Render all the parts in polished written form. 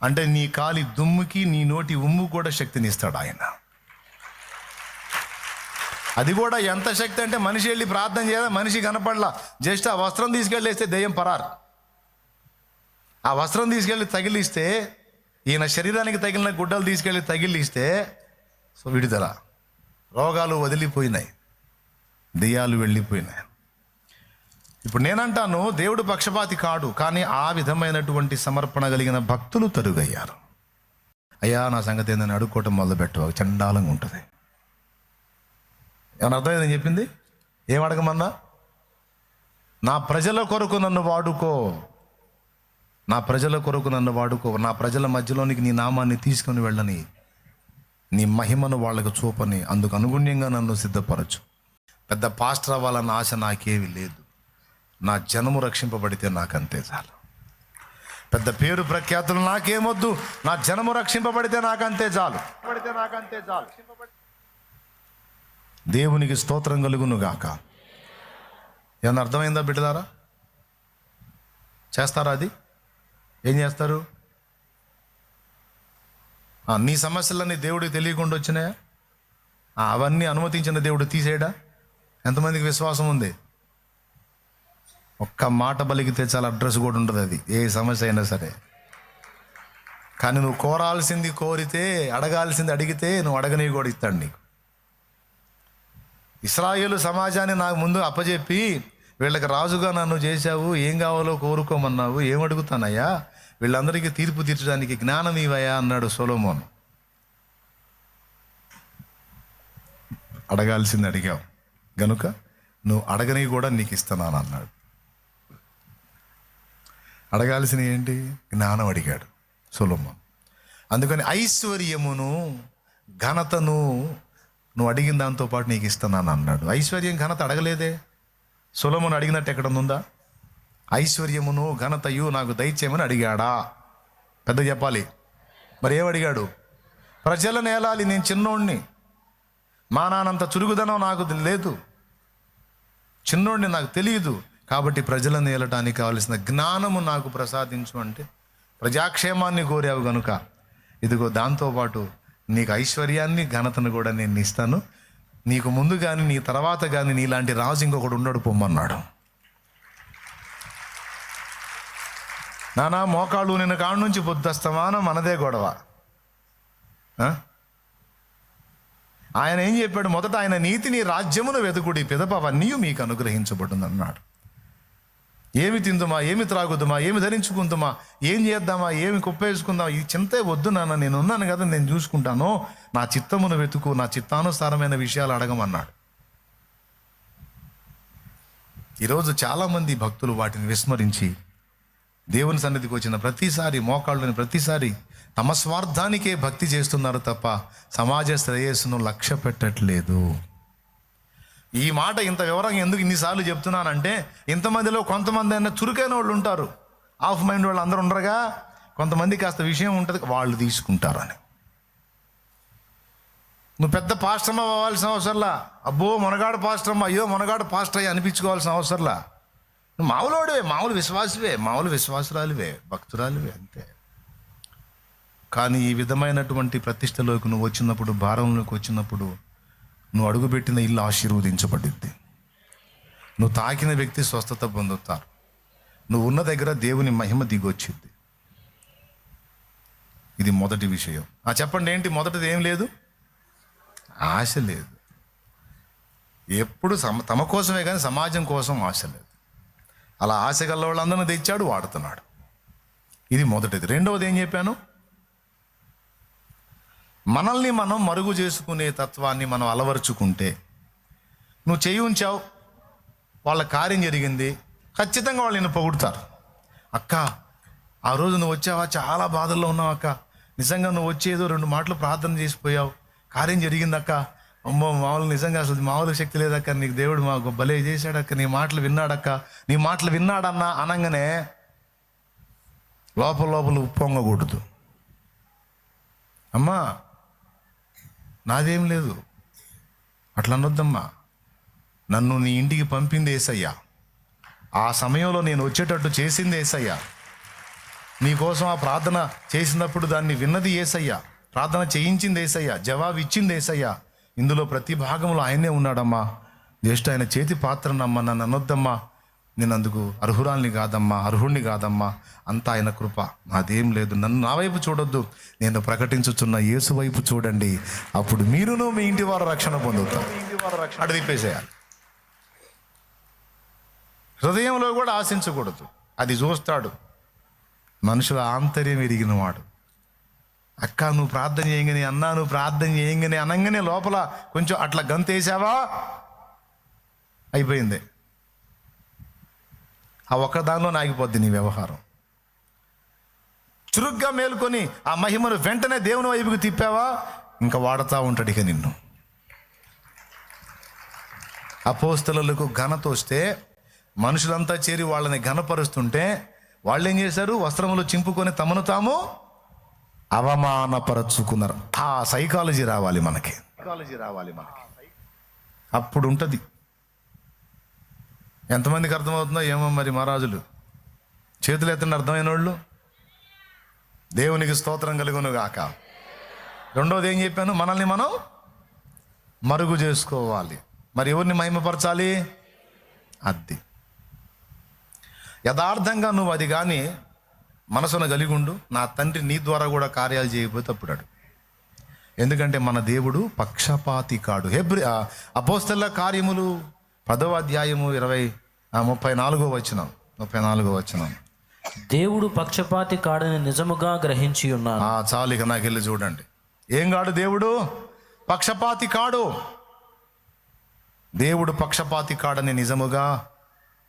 అంటే నీ కాలి దుమ్ముకి నీ నోటి ఉమ్ము కూడా శక్తిని ఇస్తాడు ఆయన. అది కూడా ఎంత శక్తి అంటే మనిషి వెళ్ళి ప్రార్థన చేయాలి, మనిషి కనపడలా, జస్ట్ ఆ వస్త్రం తీసుకెళ్ళేస్తే దెయ్యం పరారు. ఆ వస్త్రం తీసుకెళ్ళి తగిలిస్తే, ఈయన శరీరానికి తగిలిన గుడ్డలు తీసుకెళ్ళి తగిలిస్తే సో విడుదల, రోగాలు వదిలిపోయినాయి, దెయ్యాలు వెళ్ళిపోయినాయి. ఇప్పుడు నేనంటాను, దేవుడు పక్షపాతి కాడు, కానీ ఆ విధమైనటువంటి సమర్పణ కలిగిన భక్తులు తరుగయ్యారు. అయ్యా నా సంగతి ఏందని అడుక్కోవటం మొదలుపెట్టవు, చండాలంగా ఉంటుంది. ఏమన్నా అర్థమైంది నేను చెప్పింది? ఏం అడగమన్నా? నా ప్రజల కొరకు నన్ను వాడుకో, నా ప్రజల కొరకు నన్ను వాడుకో, నా ప్రజల మధ్యలోనికి నీ నామాన్ని తీసుకొని వెళ్ళని, నీ మహిమను వాళ్ళకు చూపని, అందుకు అనుగుణ్యంగా నన్ను సిద్ధపరచు. పెద్ద పాస్టర్ అవ్వాలన్న ఆశ నాకేమీ లేదు. నా జనము రక్షింపబడితే నాకంతే చాలు. పెద్ద పేరు ప్రఖ్యాతులు నాకేమొద్దు, నా జనము రక్షింపబడితే నాకంతే చాలు. దేవునికి స్తోత్రం కలుగును గాక. ఏమన్నా అర్థమైందా బిడ్డలారా? చేస్తారా? అది ఏం చేస్తారు? నీ సమస్యలన్నీ దేవుడికి తెలియకుండా వచ్చినాయా? అవన్నీ అనుమతించిన దేవుడు తీసేయడా? ఎంతమందికి విశ్వాసం ఉంది? ఒక్క మాట పలికితే చాలా అడ్రస్ కూడా ఉంటుంది, అది ఏ సమస్య అయినా సరే. కానీ నువ్వు కోరాల్సింది కోరితే, అడగాల్సింది అడిగితే, నువ్వు అడగని కూడా ఇస్తాడు నీకు. ఇశ్రాయేలు సమాజాన్ని నాకు ముందు అప్పచెప్పి, వీళ్ళకి రాజుగా నన్ను చేశావు, ఏం కావాలో కోరుకోమన్నావు, ఏమడుగుతానయ్యా, వీళ్ళందరికీ తీర్పు తీర్చడానికి జ్ఞానం ఇవయ్యా అన్నాడు సొలొమోను. అడగాల్సింది అడిగావు గనుక నువ్వు అడగని కూడా నీకు ఇస్తున్నాను అన్నాడు. అడగాల్సిన ఏంటి? జ్ఞానం అడిగాడు సొలొమోను. అందుకని ఐశ్వర్యమును ఘనతను నువ్వు అడిగిన దాంతో పాటు నీకు ఇస్తున్నాను అన్నాడు. ఐశ్వర్యం ఘనత అడగలేదే. సొలొమోను అడిగినట్టు ఎక్కడ ఉందా? ఐశ్వర్యమును ఘనతయు నాకు దయచేయమని అడిగాడా? పెద్ద చెప్పాలి. మరి ఏమడిగాడు? ప్రజలను ఏలాలి, నేను చిన్నోడిని, మా నాన్నంత చురుగుదనం నాకు లేదు, చిన్నోడిని, నాకు తెలియదు, కాబట్టి ప్రజలను ఏలటానికి కావలసిన జ్ఞానము నాకు ప్రసాదించు అంటే ప్రజాక్షేమాన్ని కోరావు గనుక ఇదిగో దాంతోపాటు నీకు ఐశ్వర్యాన్ని ఘనతను కూడా నేను ఇస్తాను. నీకు ముందు కానీ నీ తర్వాత కానీ నీలాంటి రాజు ఇంకొకడు ఉండడు పొమ్మన్నాడు. నానా మోకాళ్ళు నిన్న కాడ నుంచి పొద్దుస్తమానం మనదే గొడవ. ఆయన ఏం చెప్పాడు? మొదట ఆయన నీతిని రాజ్యమును వెతుకుడి, పిదప అవన్నీ మీకు అనుగ్రహించబడుతుంది అన్నాడు. ఏమి తిందుమా, ఏమి త్రాగుదుమా, ఏమి ధరించుకుందుమా, ఏం చేద్దామా, ఏమి కుప్పేసుకుందామా, ఈ చింతే వద్దు నాన్న, నేను ఉన్నాను కదా, నేను చూసుకుంటాను, నా చిత్తమును వెతుకు, నా చిత్తానుసారమైన విషయాలు అడగమన్నాడు. ఈరోజు చాలామంది భక్తులు వాటిని విస్మరించి దేవుని సన్నిధికి వచ్చిన ప్రతిసారి, మోకాళ్ళని ప్రతిసారి తమ స్వార్థానికే భక్తి చేస్తున్నారు తప్ప సమాజ శ్రేయస్సును లక్ష్య పెట్టట్లేదు. ఈ మాట ఇంత వివరంగా ఎందుకు ఇన్నిసార్లు చెప్తున్నానంటే, ఇంతమందిలో కొంతమంది అయినా చురుకైన వాళ్ళు ఉంటారు, ఆఫ్ మైండ్ వాళ్ళు అందరూ ఉండరుగా. కొంతమంది కాస్త విషయం ఉంటుంది, వాళ్ళు తీసుకుంటారు అని. నువ్వు పెద్ద పాస్టర్మ అవ్వాల్సిన అవసరంలా, అబ్బో మొనగాడు పాస్టర్మ, అయ్యో మొనగాడు పాస్టర్ అయ్యి అనిపించుకోవాల్సిన అవసరంలా. నువ్వు మామూలుడివే, మామూలు విశ్వాసివే, మామూలు విశ్వాసురాలివే, భక్తురాలివే, అంతే. కానీ ఈ విధమైనటువంటి ప్రతిష్టలోకి నువ్వు వచ్చినప్పుడు, భారంలోకి వచ్చినప్పుడు, నువ్వు అడుగుపెట్టిన ఇల్లు ఆశీర్వదించబడిద్ది, నువ్వు తాకిన వ్యక్తి స్వస్థత పొందుతారు, నువ్వు ఉన్న దగ్గర దేవుని మహిమ దిగొచ్చింది. ఇది మొదటి విషయం. చెప్పండి ఏంటి మొదటిది? ఏం లేదు, ఆశ లేదు. ఎప్పుడు తమ కోసమే కానీ సమాజం కోసం ఆశ లేదు. అలా ఆశ గల వాళ్ళందరినీ తెచ్చాడు, వాడుతున్నాడు. ఇది మొదటిది. రెండవది ఏం చెప్పాను? మనల్ని మనం మరుగు చేసుకునే తత్వాన్ని మనం అలవరుచుకుంటే, నువ్వు చేయి ఉంచావు, వాళ్ళ కార్యం జరిగింది, ఖచ్చితంగా వాళ్ళు నిన్ను పొగుడుతారు. అక్క ఆ రోజు నువ్వు వచ్చావా, చాలా బాధల్లో ఉన్నావు అక్క, నిజంగా నువ్వు వచ్చేదో 2 మాటలు ప్రార్థన చేసిపోయావు, కార్యం జరిగిందక్క, అమ్మో మామూలు నిజంగా అసలు మామూలు శక్తి లేదక్క, నీకు దేవుడు మాకు భలే చేశాడక్క, నీ మాటలు విన్నాడక్క, నీ మాటలు విన్నాడన్నా అనగానే లోపల ఉప్పొంగకూడదు. అమ్మా నాదేం లేదు, అట్లా అనొద్దమ్మా, నన్ను నీ ఇంటికి పంపింది యేసయ్యా, ఆ సమయంలో నేను వచ్చేటట్టు చేసింది యేసయ్యా, నీకోసం ఆ ప్రార్థన చేసినప్పుడు దాన్ని విన్నది యేసయ్య, ప్రార్థన చేయించింది యేసయ్య, జవాబు ఇచ్చింది యేసయ్య. ఇందులో ప్రతి భాగంలో ఆయనే ఉన్నాడమ్మా. జస్ట్ ఆయన చేతి పాత్రనమ్మా, నన్ను అనొద్దమ్మా, నేను అందుకు అర్హురాల్ని కాదమ్మా, అర్హుణ్ణి కాదమ్మా, అంతా ఆయన కృప, నాదేం లేదు. నన్ను నా వైపు చూడొద్దు, నేను ప్రకటించుచున్న యేసు వైపు చూడండి, అప్పుడు మీరును మీ ఇంటి వారు రక్షణ పొందుతారు. అటు తిప్పేసేయాలి. హృదయంలో కూడా ఆశించకూడదు, అది చూస్తాడు. మనుషుల ఆంతర్యం ఎరిగినవాడు. అక్క నువ్వు ప్రార్థన చేయగానే, అన్నా నువ్వు ప్రార్థన చేయగానే అనగానే లోపల కొంచెం అట్లా గంతేసావా, అయిపోయింది. ఆ ఒక్క దానిలో నాగిపోద్ది నీ వ్యవహారం. చురుగ్గా మేలుకొని ఆ మహిమను వెంటనే దేవుని వైపుకి తిప్పావా, ఇంకా వాడుతూ ఉంటాడు ఇక నిన్ను. అపోస్తలులకు ఘనత వస్తే మనుషులంతా చేరి వాళ్ళని ఘనపరుస్తుంటే వాళ్ళు ఏం చేశారు, వస్త్రములు చింపుకొని తమను తాము అవమానపరచుకున్నారు. ఆ సైకాలజీ రావాలి మనకి, అప్పుడు ఉంటుంది. ఎంతమందికి అర్థమవుతుందో ఏమో మరి. మహారాజులు చేతులు ఎత్తండి అర్థమైన వాళ్ళు. దేవునికి స్తోత్రం కలుగును గాక. రెండోది ఏం చెప్పాను, మనల్ని మనం మరుగు చేసుకోవాలి. మరి ఎవరిని మహిమపరచాలి, అది యథార్థంగా నువ్వు అది కానీ మనసును కలిగి ఉండు, నా తండ్రి నీ ద్వారా కూడా కార్యాలు చేయకపోతే అప్పుడు అడు. ఎందుకంటే మన దేవుడు పక్షపాతి కాడు. అపోస్తలుల కార్యములు 10వ అధ్యాయము 34వ వచనం. దేవుడు పక్షపాతి కాడని నిజముగా గ్రహించి ఉన్నాను. చాలు, ఇక నాకు వెళ్ళి చూడండి. ఏం కాడు దేవుడు, పక్షపాతి కాడు. దేవుడు పక్షపాతి కాడని నిజముగా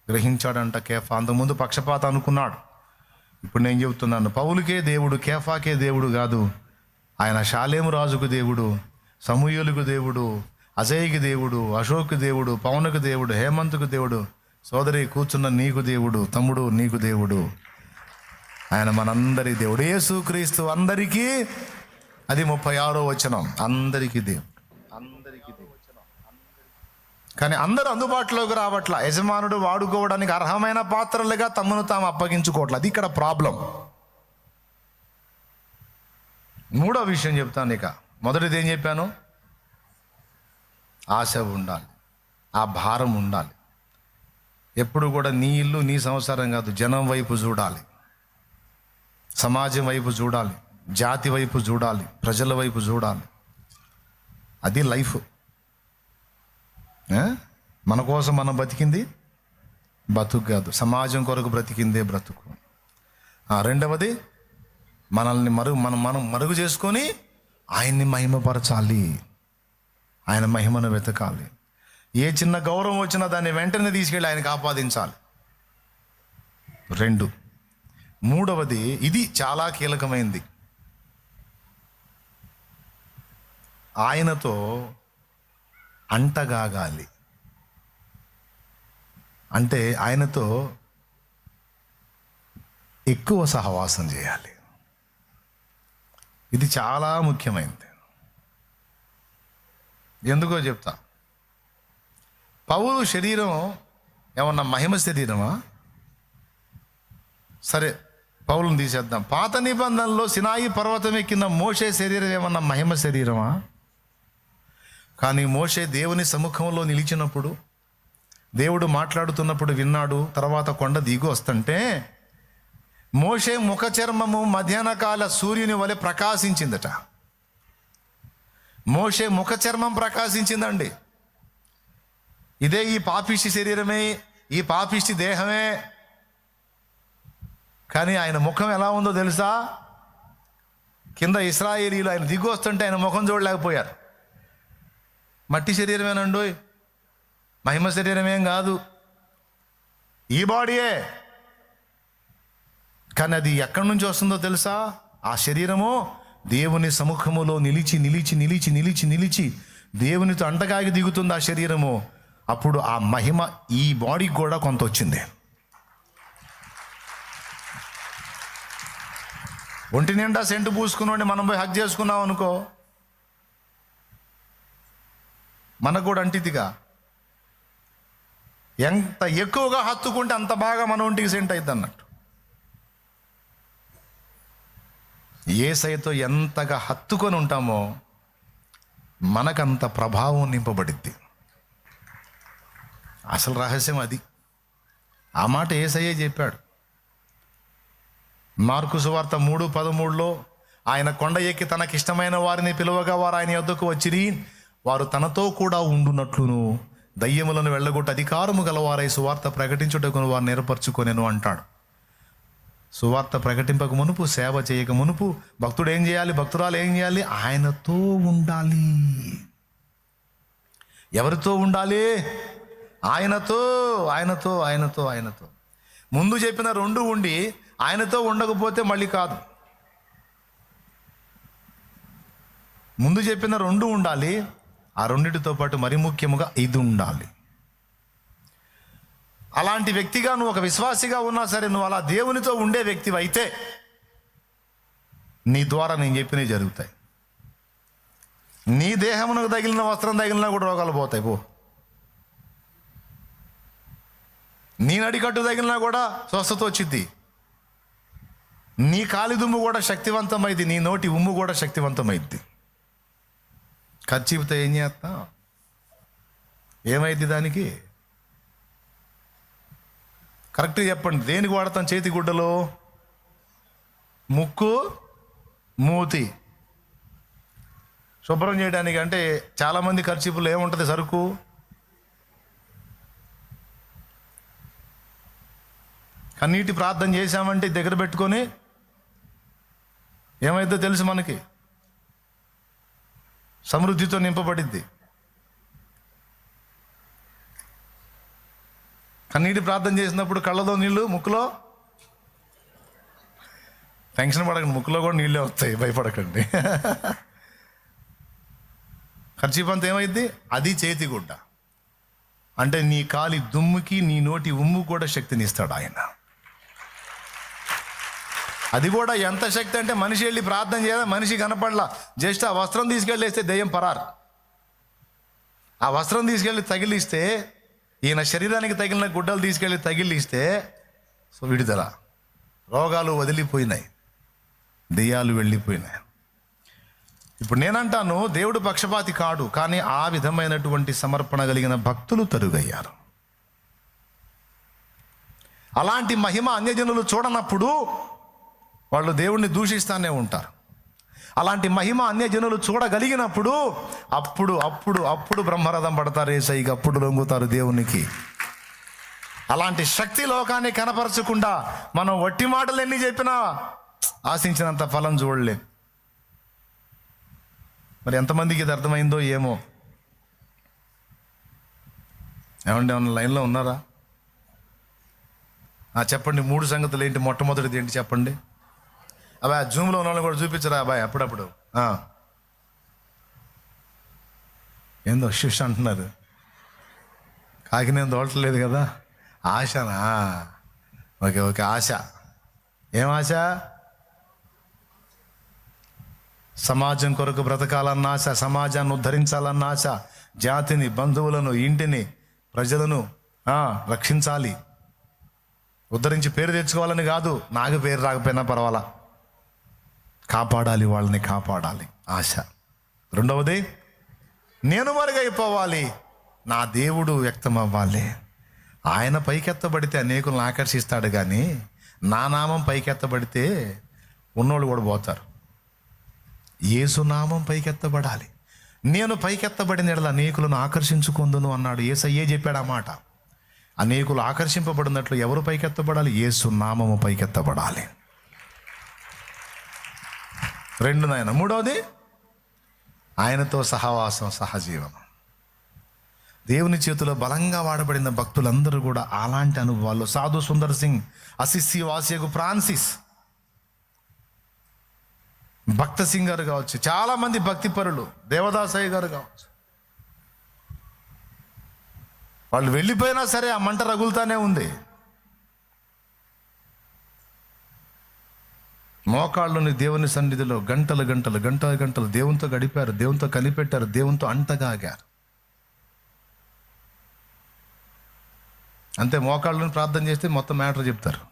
గ్రహించాడంట కేఫా. అంతకుముందు పక్షపాత అనుకున్నాడు. ఇప్పుడు నేను చెబుతున్నాను, పౌలుకే దేవుడు, కేఫాకే దేవుడు కాదు. ఆయన షాలేము రాజుకు దేవుడు, సమూయేలుకు దేవుడు, అజయ్కి దేవుడు, అశోక్ దేవుడు, పవన్కు దేవుడు, హేమంత్కు దేవుడు, సోదరి కూర్చున్న నీకు దేవుడు, తమ్ముడు నీకు దేవుడు. ఆయన మనందరి దేవుడు. యేసు క్రీస్తు అందరికీ, అది 36వ వచనం, అందరికీ దేవుడు. కానీ అందరూ అందుబాటులోకి రావట్లా. యజమానుడు వాడుకోవడానికి అర్హమైన పాత్రలుగా తమను తాము అప్పగించుకోవట్లేదు. అది ఇక్కడ ప్రాబ్లం. మూడో విషయం చెప్తాను. ఇక మొదటిది ఏం చెప్పాను, ఆశ ఉండాలి, ఆ భారం ఉండాలి. ఎప్పుడు కూడా నీ ఇల్లు నీ సంసారం కాదు, జనం వైపు చూడాలి, సమాజం వైపు చూడాలి, జాతి వైపు చూడాలి, ప్రజల వైపు చూడాలి. అది లైఫ్. మన కోసం మనం బతికింది బతుకు కాదు, సమాజం కొరకు బ్రతికిందే బ్రతుకు. రెండవది మనల్ని మనం మరుగు చేసుకొని ఆయన్ని మహిమపరచాలి, ఆయన మహిమను వెతకాలి. ఏ చిన్న గౌరవం వచ్చినా దాన్ని వెంటనే తీసుకెళ్ళి ఆయనకు ఆపాదించాలి. 2, మూడవది, ఇది చాలా కీలకమైంది, ఆయనతో అంటగాగాలి. అంటే ఆయనతో ఎక్కువ సహవాసం చేయాలి. ఇది చాలా ముఖ్యమైనది. ఎందుకో చెప్తా. పౌలు శరీరం ఏమన్నా మహిమ శరీరమా? సరే, పౌలుని తీసేద్దాం. పాత నిబంధనలో సినాయి పర్వతం ఎక్కిన మోషే శరీరం ఏమన్నా మహిమ శరీరమా? కానీ మోషే దేవుని సముఖంలో నిలిచినప్పుడు, దేవుడు మాట్లాడుతున్నప్పుడు విన్నాడు. తర్వాత కొండ దిగి వస్తుంటే మోషే ముఖ చర్మము మధ్యాహ్నకాల సూర్యుని వలె ప్రకాశించిందట. మోషే ముఖ చర్మం ప్రకాశించిందండి. ఇదే ఈ పాపిష్టి శరీరమే, ఈ పాపిష్టి దేహమే. కానీ ఆయన ముఖం ఎలా ఉందో తెలుసా? కింద ఇశ్రాయేలీలు ఆయన దిగి వస్తుంటే ఆయన ముఖం చూడలేకపోయారు. మట్టి శరీరమేనండి, మహిమ శరీరమేం కాదు, ఈ బాడీయే. కానీ అది ఎక్కడి నుంచి వస్తుందో తెలుసా? ఆ శరీరము దేవుని సముఖములో నిలిచి నిలిచి నిలిచి నిలిచి నిలిచి దేవునితో అంటగాగి దిగుతుంది ఆ శరీరము. అప్పుడు ఆ మహిమ ఈ బాడీకి కూడా కొంత వచ్చింది. ఒంటి నిండా సెంటు పూసుకుని మనం పోయి హగ్ చేసుకున్నాం అనుకో, మనకు కూడా అంటిదిగా. ఎంత ఎక్కువగా హత్తుకుంటే అంత బాగా మన ఒంటికి సెంట్ అవుతుంది అన్నట్టు. యేసయ్యతో ఎంతగా హత్తుకొని ఉంటామో మనకంత ప్రభావం నింపబడిద్ది. అసలు రహస్యం అది. ఆ మాట యేసయ్యే చెప్పాడు. మార్కు సువార్త 3:13 ఆయన కొండ ఎక్కి తనకిష్టమైన వారిని పిలువగా వారు ఆయన యొద్దకు వచ్చిరి. వారు తనతో కూడా ఉండునట్లును దయ్యములను వెళ్ళగొట్టి అధికారము గలవారై సువార్త ప్రకటించుటకు వారిని ఏర్పరచుకొనెను అంటాడు. సువార్త ప్రకటింపక మునుపు, సేవ చేయక మునుపు భక్తుడు ఏం చేయాలి, భక్తురాలు ఏం చేయాలి? ఆయనతో ఉండాలి. ఎవరితో ఉండాలి? ఆయనతో ఆయనతో ఆయనతో ఆయనతో. ముందు చెప్పిన 2 ఉండి ఆయనతో ఉండకపోతే మళ్ళీ కాదు. ముందు చెప్పిన 2 ఉండాలి, ఆ 2టితో పాటు మరి ముఖ్యముగా ఇది ఉండాలి. అలాంటి వ్యక్తిగా నువ్వు ఒక విశ్వాసిగా ఉన్నా సరే, నువ్వు అలా దేవునితో ఉండే వ్యక్తివి అయితే నీ ద్వారా నేను చెప్పినవి జరుగుతాయి. నీ దేహమునకు తగిలిన వస్త్రం తగిలినా కూడా రోగాలు పోతాయి. పో. నీ నడికట్టు తగిలినా కూడా స్వస్థత వచ్చింది. నీ కాలి దుమ్ము కూడా శక్తివంతమైంది, నీ నోటి ఉమ్ము కూడా శక్తివంతమైంది. ఖర్చుతో ఏం చేస్తా? ఏమైంది దానికి? కరెక్ట్గా చెప్పండి. దేనికి వాడతాం? చేతి గుడ్డలో ముక్కు, మూతి శుభ్రం చేయడానికి. అంటే చాలామంది ఖర్చులు ఏముంటుంది? సరుకు. కన్నీటి ప్రార్థన చేశామంటే దగ్గర పెట్టుకొని ఏమైందో తెలుసు మనకి, సమృద్ధితో నింపబడిద్ది. కన్నీటి ప్రార్థన చేసినప్పుడు కళ్ళలో నీళ్ళు, ముక్కులో టెన్షన్ పడకండి, ముక్కులో కూడా నీళ్ళే వస్తాయి, భయపడకండి. ఖర్చు అంత ఏమైంది? అది చేతి గుడ్డ. అంటే నీ కాలి దుమ్ముకి నీ నోటి ఉమ్ము కూడా శక్తిని ఇస్తాడు ఆయన. అది కూడా ఎంత శక్తి అంటే, మనిషి వెళ్ళి ప్రార్థన చేయాలి, మనిషి కనపడలా, జస్ట్ ఆ వస్త్రం తీసుకెళ్ళేస్తే దెయ్యం పరారు. ఆ వస్త్రం తీసుకెళ్ళి తగిలిస్తే, ఈయన శరీరానికి తగిలిన గుడ్డలు తీసుకెళ్ళి తగిలిస్తే సో విడుదల. రోగాలు వదిలిపోయినాయి, దెయ్యాలు వెళ్ళిపోయినాయి. ఇప్పుడు నేనంటాను, దేవుడు పక్షపాతి కాడు, కానీ ఆ విధమైనటువంటి సమర్పణ కలిగిన భక్తులు తరుగయ్యారు. అలాంటి మహిమ అన్యజనులు చూడనప్పుడు వాళ్ళు దేవుణ్ణి దూషిస్తానే ఉంటారు. అలాంటి మహిమ అన్యజనులు చూడగలిగినప్పుడు అప్పుడు అప్పుడు అప్పుడు బ్రహ్మరథం పడతారు యేసయ్యకి, అప్పుడు లొంగుతారు దేవునికి. అలాంటి శక్తి లోకాన్ని కనపరచకుండా మనం వట్టి మాటలు ఎన్ని చెప్పినా ఆశించినంత ఫలం చూడలేం. మరి ఎంతమందికి ఇది అర్థమైందో ఏమో. ఏమండి, ఏమన్నా లైన్లో ఉన్నారా? చెప్పండి, 3 సంగతులు ఏంటి? మొట్టమొదటిది ఏంటి చెప్పండి? అబ్బాయి జూమ్లో ఉన్న వాళ్ళని కూడా చూపించరా అబ్బాయి అప్పుడప్పుడు. ఏందో శిష్ అంటున్నారు, కాకినేం తోటలేదు కదా. ఆశనా? ఓకే ఓకే, ఆశ. ఏం ఆశ? సమాజం కొరకు బ్రతకాలన్న ఆశ, సమాజాన్ని ఉద్ధరించాలన్న ఆశ, జాతిని, బంధువులను, ఇంటిని, ప్రజలను రక్షించాలి, ఉద్ధరించి పేరు తెచ్చుకోవాలని కాదు, నాకు పేరు రాకపోయినా పర్వాలా, కాపాడాలి, వాళ్ళని కాపాడాలి ఆశ. రెండవది, నేను మరుగైపోవాలి, నా దేవుడు వ్యక్తం అవ్వాలి. ఆయన పైకెత్తబడితే అనేకులను ఆకర్షిస్తాడు, కానీ నా నామం పైకెత్తబడితే ఉన్నోళ్ళు కూడా పోతారు. యేసు నామం పైకెత్తబడాలి. నేను పైకెత్తబడిన యెడల అనేకులను ఆకర్షించుకుందును అన్నాడు యేసయ్యే చెప్పాడు ఆ మాట. అనేకులు ఆకర్షింపబడినట్లు ఎవరు పైకెత్తబడాలి? యేసు నామము పైకెత్తబడాలి. 2 నాయన. మూడవది, ఆయనతో సహవాసం, సహజీవనం. దేవుని చేతిలో బలంగా వాడబడిన భక్తులందరూ కూడా అలాంటి అనుభవాల్లో. సాధు సుందర్ సింగ్, అసిస్సి వాసియకు ఫ్రాన్సిస్, భక్త సింగ్ గారు కావచ్చు, చాలామంది భక్తిపరులు, దేవదాసయ్య గారు కావచ్చు, వాళ్ళు వెళ్ళిపోయినా సరే ఆ మంట రగులుతానే ఉంది. మోకాళ్ళని దేవుని సన్నిధిలో గంటలు గంటలు గంటలు గంటలు దేవునితో గడిపారు, దేవునితో కనిపెట్టారు, దేవునితో అంటగాగారు. అంతే, మోకాళ్ళని ప్రార్థన చేస్తే మొత్తం మ్యాటర్ చెప్తారు.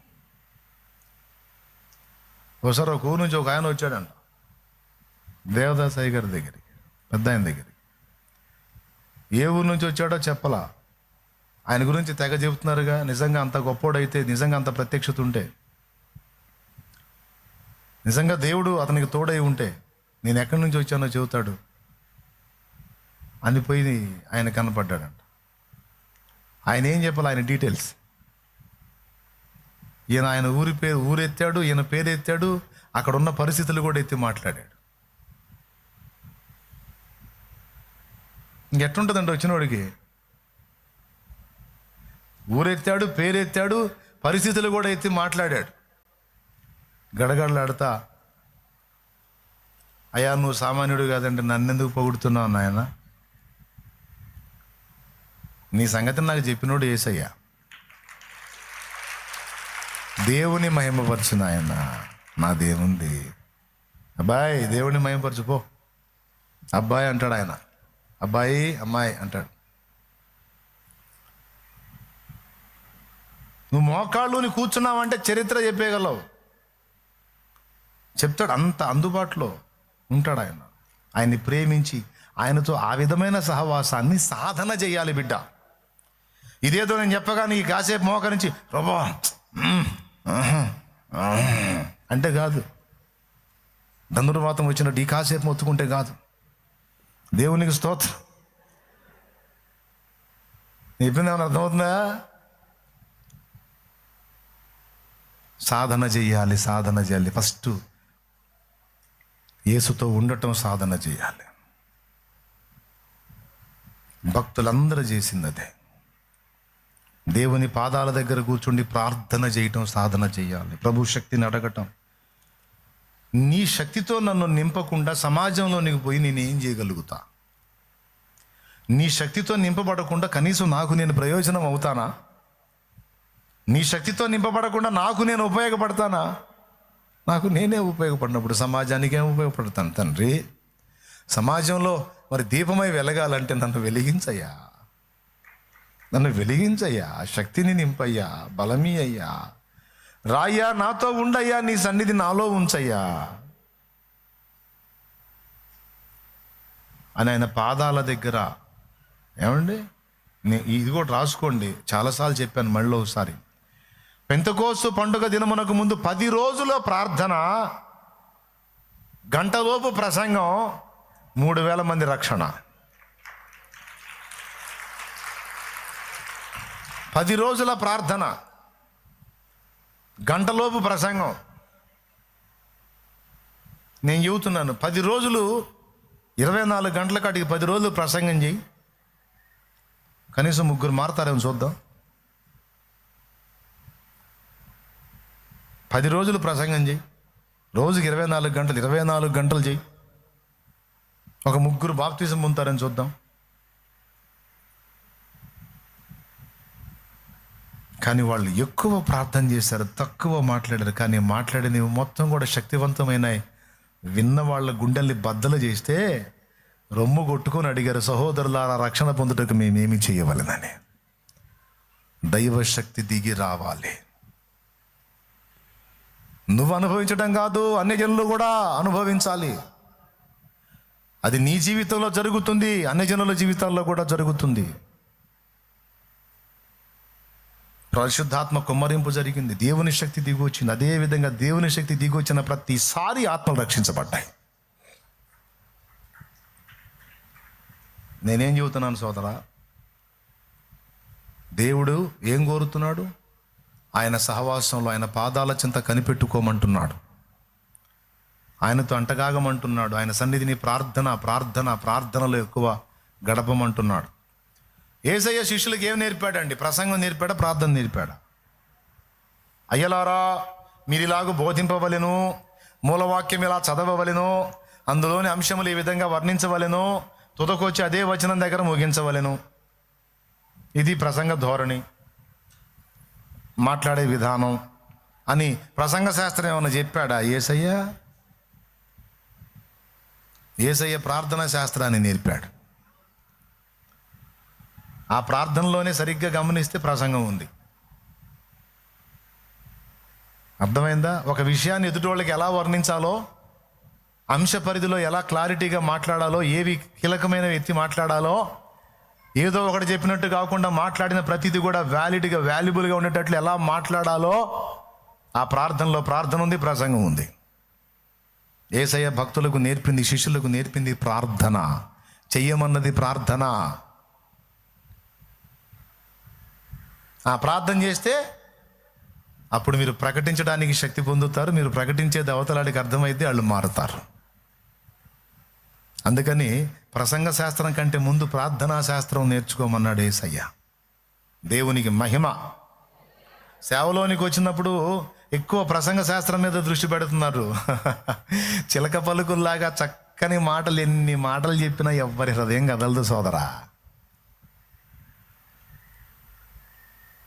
ఒకసారి ఒక ఊరు నుంచి ఒక ఆయన వచ్చాడంట దేవదాస్ అయ్య గారి దగ్గరికి, పెద్ద ఆయన దగ్గరికి. ఏ ఊరు నుంచి వచ్చాడో చెప్పలా. ఆయన గురించి తెగ చెబుతున్నారుగా. నిజంగా అంత గొప్పోడైతే, నిజంగా అంత ప్రత్యక్షత ఉంటే, నిజంగా దేవుడు అతనికి తోడై ఉంటే నేను ఎక్కడి నుంచి వచ్చానో చెబుతాడు అని పోయి ఆయన కనపడ్డాడంట. ఆయన ఏం చెప్పాలి, ఆయన డీటెయిల్స్. ఆయన ఊరెత్తాడు, ఈయన పేరు ఎత్తాడు, అక్కడ ఉన్న పరిస్థితులు కూడా ఎత్తి మాట్లాడాడు. ఇంకెట్లుంటుందంటే వచ్చినవాడికి ఊరెత్తాడు, పేరెత్తాడు, పరిస్థితులు కూడా ఎత్తి మాట్లాడాడు. గడగడలాడుతా, అయ్యా నువ్వు సామాన్యుడు కాదంటే నన్నెందుకు పొగుడుతున్నావు నాయన, నీ సంగతి నాకు చెప్పినోడు యేసయ్యా, దేవుని మహిమపరచు నాయన, నాదేముంది అబ్బాయి, దేవుని మహిమపరచుపో అబ్బాయి అంటాడు ఆయన. అబ్బాయి అమ్మాయి అంటాడు. నువ్వు మోకాళ్ళుని కూర్చున్నావంటే చరిత్ర చెప్పేయగలవు, చెప్తాడు. అంత అందుబాటులో ఉంటాడు ఆయన. ఆయన్ని ప్రేమించి ఆయనతో ఆ విధమైన సహవాసాన్ని సాధన చేయాలి బిడ్డ. ఇదేదో నేను చెప్పగానే ఈ కాసేపు మోకరించి ప్రభా అంటే కాదు, ధనుర్వాతం వచ్చినట్టు ఈ కాసేపు మొత్తుకుంటే కాదు. దేవునికి స్తోత్రం. చెప్పింది ఏమైనా అర్థమవుతుందా? సాధన చేయాలి, సాధన చేయాలి. ఫస్ట్ యేసుతో ఉండటం సాధన చేయాలి. భక్తులందరూ చేసింది అదే. దేవుని పాదాల దగ్గర కూర్చుండి ప్రార్థన చేయటం సాధన చేయాలి. ప్రభు శక్తిని అడగటం. నీ శక్తితో నన్ను నింపకుండా సమాజంలోనికి పోయి నేనేం చేయగలుగుతా? నీ శక్తితో నింపబడకుండా కనీసం నాకు నేను ప్రయోజనం అవుతానా? నీ శక్తితో నింపబడకుండా నాకు నేను ఉపయోగపడతానా? నాకు నేనే ఉపయోగపడినప్పుడు సమాజానికి ఏం ఉపయోగపడతాను తండ్రి? సమాజంలో మరి దీపమై వెలగాలంటే నన్ను వెలిగించయ్యా, నన్ను వెలిగించయ్యా, శక్తిని నింపయ్యా, బలమీ అయ్యా, రాయ్యా, నాతో ఉండయ్యా, నీ సన్నిధి నాలో ఉంచయ్యా అని ఆయన పాదాల దగ్గర. ఏమండి, ఇది కూడా రాసుకోండి, చాలాసార్లు చెప్పాను, మళ్ళీ ఒకసారి. పెంతెకోస్తు పండుగ దినమునకు ముందు 10 రోజుల ప్రార్థన, గంటలోపు ప్రసంగం, 3000 మంది రక్షణ. 10 రోజుల ప్రార్థన, గంటలోపు ప్రసంగం. నేను చెబుతున్నాను, 10 రోజులు 24 గంటల కాటికి 10 రోజులు ప్రసంగం చేయి, కనీసం 3 మారుతారేమో చూద్దాం. 10 రోజులు ప్రసంగం చేయి, రోజుకి 24 గంటలు చేయి, ఒక 3 బాప్తిజం పొందుతారని చూద్దాం. కానీ వాళ్ళు ఎక్కువ ప్రార్థన చేశారు, తక్కువ మాట్లాడారు. కానీ మాట్లాడినవి మొత్తం కూడా శక్తివంతమైనవి. విన్న వాళ్ళ గుండెల్ని బద్దలు చేస్తే రొమ్ము కొట్టుకొని అడిగారు, సహోదరులారా రక్షణ పొందుటకు మేమేమి చేయవలెనని. దైవశక్తి దిగి రావాలి. నువ్వు అనుభవించడం కాదు, అన్యజనులు కూడా అనుభవించాలి. అది నీ జీవితంలో జరుగుతుంది, అన్యజనుల జీవితాల్లో కూడా జరుగుతుంది. పరిశుద్ధాత్మ కుమ్మరింపు జరిగింది, దేవుని శక్తి దిగి వచ్చింది. అదేవిధంగా దేవుని శక్తి దిగి వచ్చిన ప్రతిసారి ఆత్మలు రక్షించబడ్డాయి. నేనేం చెబుతున్నాను సోదరా, దేవుడు ఏం కోరుతున్నాడు? ఆయన సహవాసంలో, ఆయన పాదాల చెంత కనిపెట్టుకోమంటున్నాడు, ఆయనతో అంటగాగమంటున్నాడు, ఆయన సన్నిధిని ప్రార్థనలో ఎక్కువ గడపమంటున్నాడు. యేసయ్య శిష్యులకు ఏం నేర్పాడండి? ప్రసంగం నేర్పాడా, ప్రార్థన నేర్పాడా? అయ్యలారా మీరు ఇలాగ బోధింపవలెను, మూలవాక్యం ఇలా చదవవలెను, అందులోని అంశములు ఈ విధంగా వర్ణించవలెను, తుదకొచ్చి అదే వచనం దగ్గర ముగించవలెను. ఇది ప్రసంగ ధోరణి, మాట్లాడే విధానం అని ప్రసంగ శాస్త్రం ఏమన్నా చెప్పాడా? యేసయ్య ప్రార్థనా శాస్త్రాన్ని నేర్పాడు. ఆ ప్రార్థనలోనే సరిగ్గా గమనిస్తే ప్రసంగం ఉంది. అర్థమైందా? ఒక విషయాన్ని ఎదుటి వాళ్ళకి ఎలా వర్ణించాలో, అంశ పరిధిలో ఎలా క్లారిటీగా మాట్లాడాలో, ఏవి కీలకమైనవి ఎత్తి మాట్లాడాలో, ఏదో ఒకటి చెప్పినట్టు కాకుండా మాట్లాడిన ప్రతిదీ కూడా వ్యాలిడ్గా వాల్యుబుల్గా ఉండేటట్లు ఎలా మాట్లాడాలో ఆ ప్రార్థనలో ప్రార్థన ఉంది, ప్రసంగం ఉంది. యేసయ్య భక్తులకు నేర్పింది, శిష్యులకు నేర్పింది ప్రార్థన. చెయ్యమన్నది ప్రార్థన. ఆ ప్రార్థన చేస్తే అప్పుడు మీరు ప్రకటించడానికి శక్తి పొందుతారు. మీరు ప్రకటించేది అవతలాడికి అర్థమైతే వాళ్ళు మారుతారు. అందుకని ప్రసంగ శాస్త్రం కంటే ముందు ప్రార్థనా శాస్త్రం నేర్చుకోమన్నాడు యేసయ్య. దేవునికి మహిమ. సేవలోనికి వచ్చినప్పుడు ఎక్కువ ప్రసంగ శాస్త్రం మీద దృష్టి పెడుతున్నారు. చిలక పలుకుల్లాగా చక్కని మాటలు, ఎన్ని మాటలు చెప్పినా ఎవ్వరి హృదయం కదలదు సోదరా.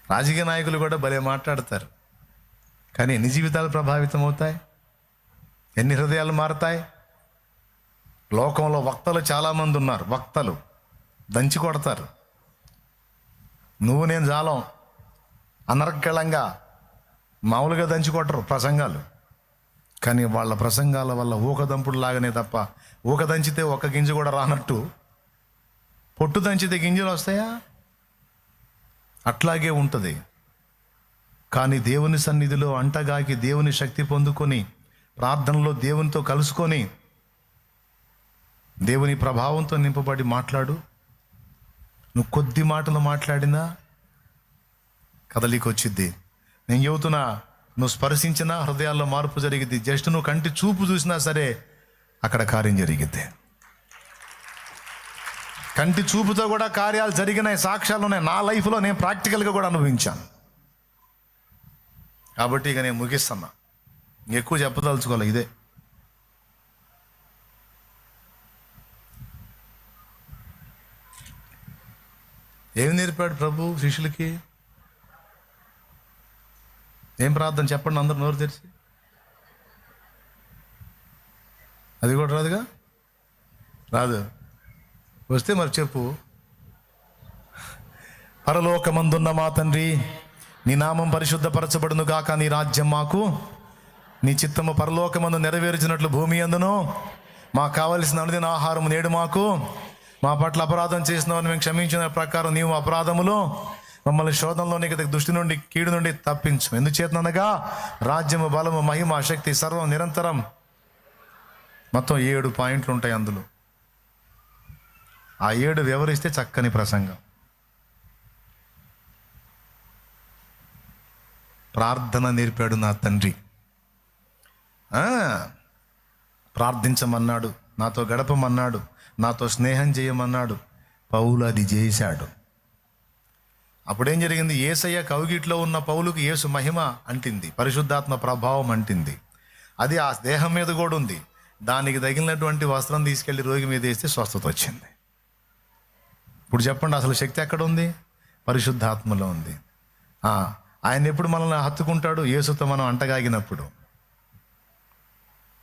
రాజకీయ నాయకులు కూడా భలే మాట్లాడతారు, కానీ ఎన్ని జీవితాలు ప్రభావితం అవుతాయి, ఎన్ని హృదయాలు మారుతాయి. లోకంలో వక్తలు చాలామంది ఉన్నారు. వక్తలు దంచి కొడతారు. నువ్వు నేను జాలం అనర్గళంగా మామూలుగా దంచి కొట్టరు ప్రసంగాలు. కానీ వాళ్ళ ప్రసంగాల వల్ల ఊకదంపుడు లాగానే తప్ప, ఊక దంచితే ఒక్క గింజ కూడా రానట్టు పొట్టు దంచితే గింజలు వస్తాయా? అట్లాగే ఉంటుంది. కానీ దేవుని సన్నిధిలో అంటగాకి దేవుని శక్తి పొందుకొని ప్రార్థనలో దేవునితో కలుసుకొని దేవుని ప్రభావంతో నింపబడి మాట్లాడు. నువ్వు కొద్ది మాటలు మాట్లాడినా కదలికి వచ్చిద్ది. నేను చెబుతున్నా, నువ్వు స్పర్శించినా హృదయాల్లో మార్పు జరిగిద్ది. జస్ట్ నువ్వు కంటి చూపు చూసినా సరే అక్కడ కార్యం జరిగిద్ది. కంటి చూపుతో కూడా కార్యాలు జరిగినాయి, సాక్ష్యాలు ఉన్నాయి. నా లైఫ్లో నేను ప్రాక్టికల్గా కూడా అనుభవించాను. కాబట్టి ఇక నేను ముగిస్తున్నా, ఎక్కువ చెప్పదలుచుకోవాలి. ఇదే ఏం నేర్పాడు ప్రభు శిష్యులకి? ఏం ప్రార్థన చెప్పండి అందరు నోరు తెరిచి. అది కూడా రాదుగా? రాదు. వస్తే మరి చెప్పు. పరలోకమందున్న మా తండ్రి, నీ నామం పరిశుద్ధపరచబడును గాక, నీ రాజ్యం మాకు, నీ చిత్తము పరలోకమందు నెరవేర్చినట్లు భూమి అందును. మాకు కావలసిన అనుదిన ఆహారం నేడు మాకు. మా పట్ల అపరాధం చేసిన వారిని మేము క్షమించిన ప్రకారం నీవు అపరాధములు మమ్మల్ని శోధనలోనికి దుష్టి నుండి కీడు నుండి తప్పించు. ఎందుచేతనగా రాజ్యము, బలము, మహిమ, శక్తి సర్వం నిరంతరం. మొత్తం 7 పాయింట్లు ఉంటాయి అందులో. ఆ 7 వివరిస్తే చక్కని ప్రసంగం. ప్రార్థన నేర్పాడు నా తండ్రి. ప్రార్థించమన్నాడు, నాతో గడపమన్నాడు, నాతో స్నేహం చేయమన్నాడు. పౌలు అది చేశాడు. అప్పుడేం జరిగింది? యేసయ్య కౌగిట్లో ఉన్న పౌలుకి యేసు మహిమ అంటింది, పరిశుద్ధాత్మ ప్రభావం అంటింది. అది ఆ దేహం మీద కూడా ఉంది. దానికి తగిలినటువంటి వస్త్రం తీసుకెళ్లి రోగి మీద వేస్తే స్వస్థత వచ్చింది. ఇప్పుడు చెప్పండి, అసలు శక్తి ఎక్కడ ఉంది? పరిశుద్ధాత్మలో ఉంది. ఆయన ఎప్పుడు మనల్ని హత్తుకుంటాడు? యేసుతో మనం అంటగాగినప్పుడు.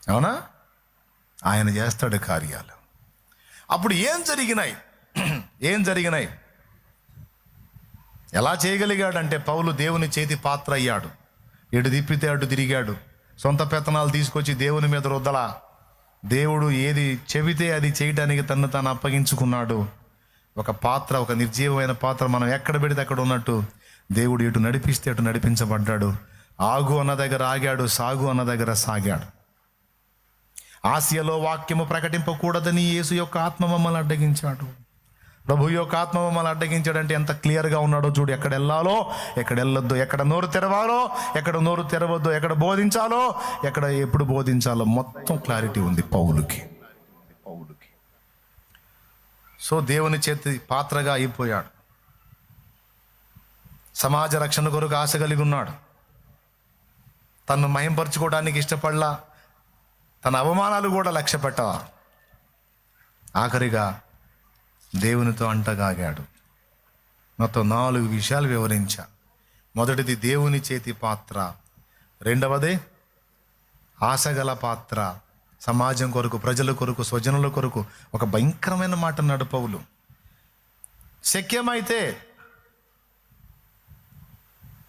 అవునా? ఆయన చేస్తాడు కార్యాలు. అప్పుడు ఏం జరిగినాయి? ఎలా చేయగలిగాడంటే, పౌలు దేవుని చేతి పాత్ర అయ్యాడు. ఎటు తిప్పితే అటు తిరిగాడు. సొంత పెత్తనాలు తీసుకొచ్చి దేవుని మీద రుద్దలా. దేవుడు ఏది చెబితే అది చేయడానికి తను తాను అప్పగించుకున్నాడు. ఒక పాత్ర, ఒక నిర్జీవమైన పాత్ర, మనం ఎక్కడ పెడితే అక్కడ ఉన్నట్టు దేవుడు ఎటు నడిపిస్తే అటు నడిపించబడ్డాడు. ఆగు అన్న దగ్గర ఆగాడు, సాగు అన్న దగ్గర సాగాడు. ఆసియాలో వాక్యము ప్రకటింపకూడదని యేసు యొక్క ఆత్మ మమ్మల్ని అడ్డగించాడు. ప్రభు యొక్క ఆత్మ మమ్మల్ని అడ్డగించాడంటే ఎంత క్లియర్గా ఉన్నాడో చూడు. ఎక్కడ వెళ్ళాలో, ఎక్కడ వెళ్ళొద్దు, ఎక్కడ నోరు తెరవాలో, ఎక్కడ నోరు తెరవద్దు, ఎక్కడ బోధించాలో, ఎక్కడ ఎప్పుడు బోధించాలో మొత్తం క్లారిటీ ఉంది పౌలుకి. సో దేవుని చేతి పాత్రగా అయిపోయాడు. సమాజ రక్షణ కొరకు ఆశ కలిగి ఉన్నాడు. తను మహింపరచుకోవడానికి ఇష్టపడలా. తన అవమానాలు కూడా లక్ష్య పెట్టవా. ఆఖరిగా దేవునితో అంటగాగాడు. మొత్తం 4 విషయాలు వివరించా. మొదటిది దేవుని చేతి పాత్ర, రెండవది ఆశగల పాత్ర, సమాజం కొరకు, ప్రజల కొరకు, స్వజనుల కొరకు. ఒక భయంకరమైన మాట అన్నాడు పౌలు.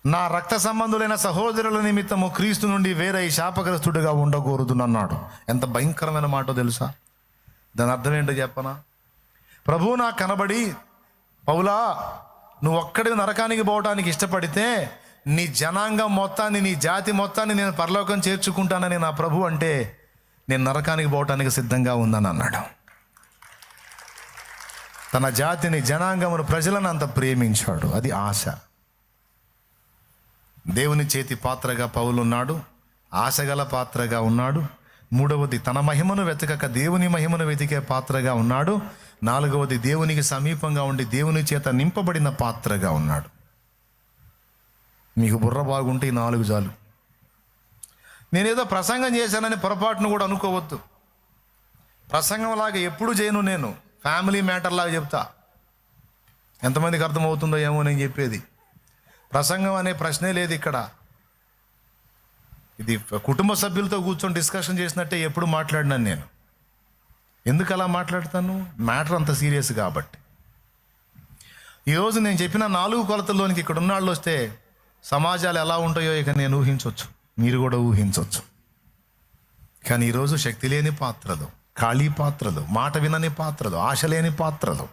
నా రక్త సంబంధులైన సహోదరుల నిమిత్తము క్రీస్తు నుండి వేరే శాపగ్రస్తుడిగా ఉండకూడదునన్నాడు. ఎంత భయంకరమైన మాటో తెలుసా? దాని అర్థం ఏంటో చెప్పనా? ప్రభువు నాకు కనబడి, పౌలా, నువ్వు ఒక్కడికి నరకానికి పోవడానికి ఇష్టపడితే నీ జనాంగం మొత్తాన్ని, నీ జాతి మొత్తాన్ని నేను పరలోకం చేర్చుకుంటానని నా ప్రభు అంటే, నేను నరకానికి పోవటానికి సిద్ధంగా ఉందని అన్నాడు. తన జాతిని, జనాంగమును, ప్రజలను అంత ప్రేమించాడు. అది ఆశ. దేవుని చేతి పాత్రగా పౌలు ఉన్నాడు, ఆశగల పాత్రగా ఉన్నాడు. మూడవది, తన మహిమను వెతకక దేవుని మహిమను వెతికే పాత్రగా ఉన్నాడు. నాలుగవది, దేవునికి సమీపంగా ఉండి దేవుని చేత నింపబడిన పాత్రగా ఉన్నాడు. మీకు బుర్ర బాగుంటే ఈ 4 చాలు. నేనేదో ప్రసంగం చేశానని పొరపాటును కూడా అనుకోవద్దు. ప్రసంగంలాగా ఎప్పుడు చేయను, నేను ఫ్యామిలీ మ్యాటర్ లాగా చెప్తా. ఎంతమందికి అర్థమవుతుందో ఏమో నేను చెప్పేది. ప్రసంగం అనే ప్రశ్నే లేదు ఇక్కడ. ఇది కుటుంబ సభ్యులతో కూర్చొని డిస్కషన్ చేసినట్టే ఎప్పుడు మాట్లాడినాను నేను. ఎందుకు అలా మాట్లాడతాను? మ్యాటర్ అంత సీరియస్ కాబట్టి. ఈరోజు నేను చెప్పిన 4 కొలతల్లోనికి ఇక్కడ ఉన్నాళ్ళు వస్తే సమాజాలు ఎలా ఉంటాయో ఇక నేను ఊహించవచ్చు, మీరు కూడా ఊహించవచ్చు. కానీ ఈరోజు శక్తి లేని పాత్రలు, ఖాళీ పాత్రలు, మాట వినని పాత్రలు, ఆశ లేని పాత్రలు,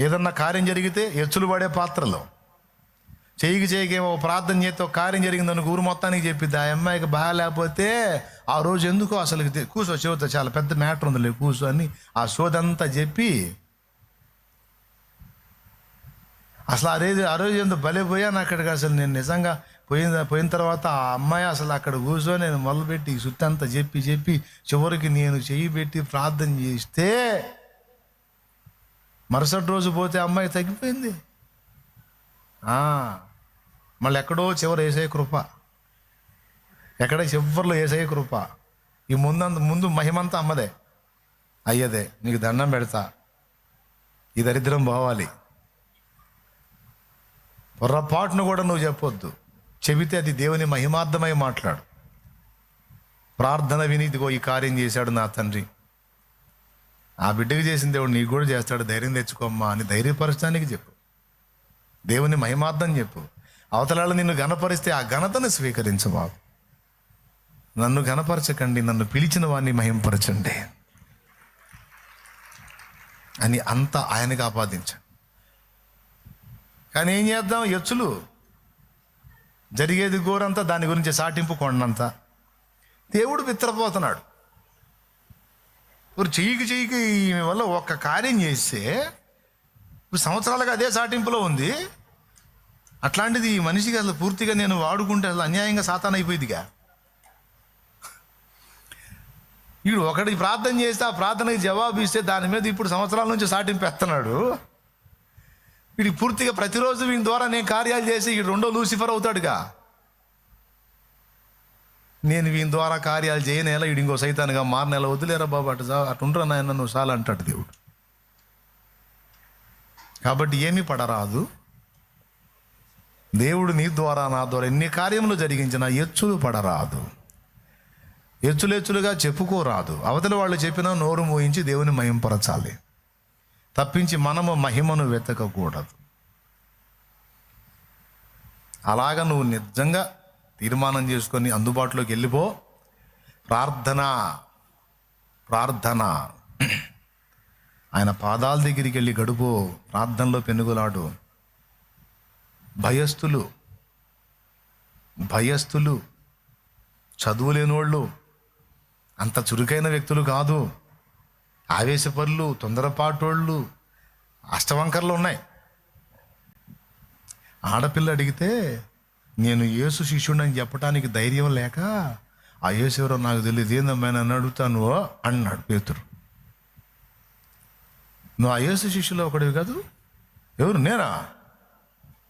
ఏదన్నా కార్యం జరిగితే ఎచ్చులు పడే పాత్రలు, చేయకేమో ప్రార్థన చేస్తే ఒక కార్యం జరిగిందని ఊరు మొత్తానికి చెప్పిద్ది. ఆ అమ్మాయికి బాగా లేకపోతే ఆ రోజు ఎందుకో అసలు కూర్చో, చెబుతా, చాలా పెద్ద మ్యాటర్ ఉందిలే, కూర్చో అని ఆ సోదంతా చెప్పి, అసలు ఆ రోజు ఎందుకు భలే పోయాను అక్కడికి. అసలు నేను నిజంగా పోయిన తర్వాత ఆ అమ్మాయి అసలు అక్కడ కూర్చొని నేను మొదలుపెట్టి సుత్తంతా చెప్పి చివరికి నేను చెయ్యి పెట్టి ప్రార్థన చేస్తే మరుసటి రోజు పోతే అమ్మాయి తగ్గిపోయింది. మళ్ళీ ఎక్కడో చివరి యేసయ్య కృప, ఎక్కడ చివరిలో యేసయ్య కృప. ఈ ముందు మహిమంతా అమ్మదే, అయ్యదే. నీకు దండం పెడతా, ఈ దరిద్రం పోవాలి. పొర్రపాటును కూడా నువ్వు చెప్పొద్దు. చెబితే అది దేవుని మహిమార్థమై మాట్లాడు. ప్రార్థన విని, ఇదిగో ఈ కార్యం చేశాడు నా తండ్రి, ఆ బిడ్డకి చేసిన దేవుడు నీకు కూడా చేస్తాడు, ధైర్యం తెచ్చుకోమ్మా అని ధైర్యపరచడానికి చెప్పు. దేవుని మహిమార్థం చెప్పు. అవతలాలు నిన్ను ఘనపరిస్తే ఆ ఘనతను స్వీకరించబాబు. నన్ను ఘనపరచకండి, నన్ను పిలిచిన వాడిని మహింపరచండి అని అంతా ఆయనకు ఆపాదించండి. కానీ ఏం చేద్దాం? ఎచ్చులు జరిగేది ఘోరంతా, దాని గురించి సాటింపు కొండంతా. దేవుడు విత్రపోతున్నాడు. ఇప్పుడు చెయ్యికి ఈమె వల్ల ఒక్క కార్యం చేస్తే ఇప్పుడు సంవత్సరాలుగా అదే సాటింపులో ఉంది. అట్లాంటిది ఈ మనిషికి అసలు పూర్తిగా నేను వాడుకుంటే అసలు అన్యాయంగా సాతాన్ అయిపోయిందిగా. వీడు ఒకటి ప్రార్థన చేస్తే ఆ ప్రార్థనకి జవాబు ఇస్తే దాని మీద ఇప్పుడు సంవత్సరాల నుంచి సాటింపు ఎత్తన్నాడు. వీడికి పూర్తిగా ప్రతిరోజు వీని ద్వారా నేను కార్యాలు చేసి వీడు రెండో లూసిఫర్ అవుతాడుగా. నేను వీని ద్వారా కార్యాలు చేయనేలా వీడు ఇంకో సైతానుగా మారనేలా, వదిలేరా బాబు, అటుండ్రా నాయన నువ్వు చాలా అంటాడు దేవుడు. కాబట్టి ఏమీ పడరాదు. దేవుడు నీ ద్వారా నా ద్వారా ఎన్ని కార్యములు జరిగించినా ఎచ్చులు పడరాదు, ఎచ్చులుగా చెప్పుకోరాదు. అవతల వాళ్ళు చెప్పినా నోరు మోయించి దేవుని మహింపరచాలి తప్పించి మనము మహిమను వెతకకూడదు. అలాగా నువ్వు నిజంగా తీర్మానం చేసుకొని అందుబాటులోకి వెళ్ళిపో. ప్రార్థన ఆయన పాదాల దగ్గరికి వెళ్ళి గడుపు. ప్రార్థనలో పెనుగులాడు. భయస్థులు చదువు లేనివాళ్ళు, అంత చురుకైన వ్యక్తులు కాదు, ఆవేశపరులు, తొందరపాటోళ్ళు, అష్టవంకర్లు ఉన్నాయి. ఆడపిల్ల అడిగితే నేను యేసు శిష్యుడని చెప్పడానికి ధైర్యం లేక, ఆ యేసు ఎవరో నాకు తెలియదు, ఏందమ్మా నన్ను అడుగుతాను అన్నాడు పేతురు. నువ్వు ఆ యేసు శిష్యులో ఒకటివి కాదు. ఎవరు? నేనా?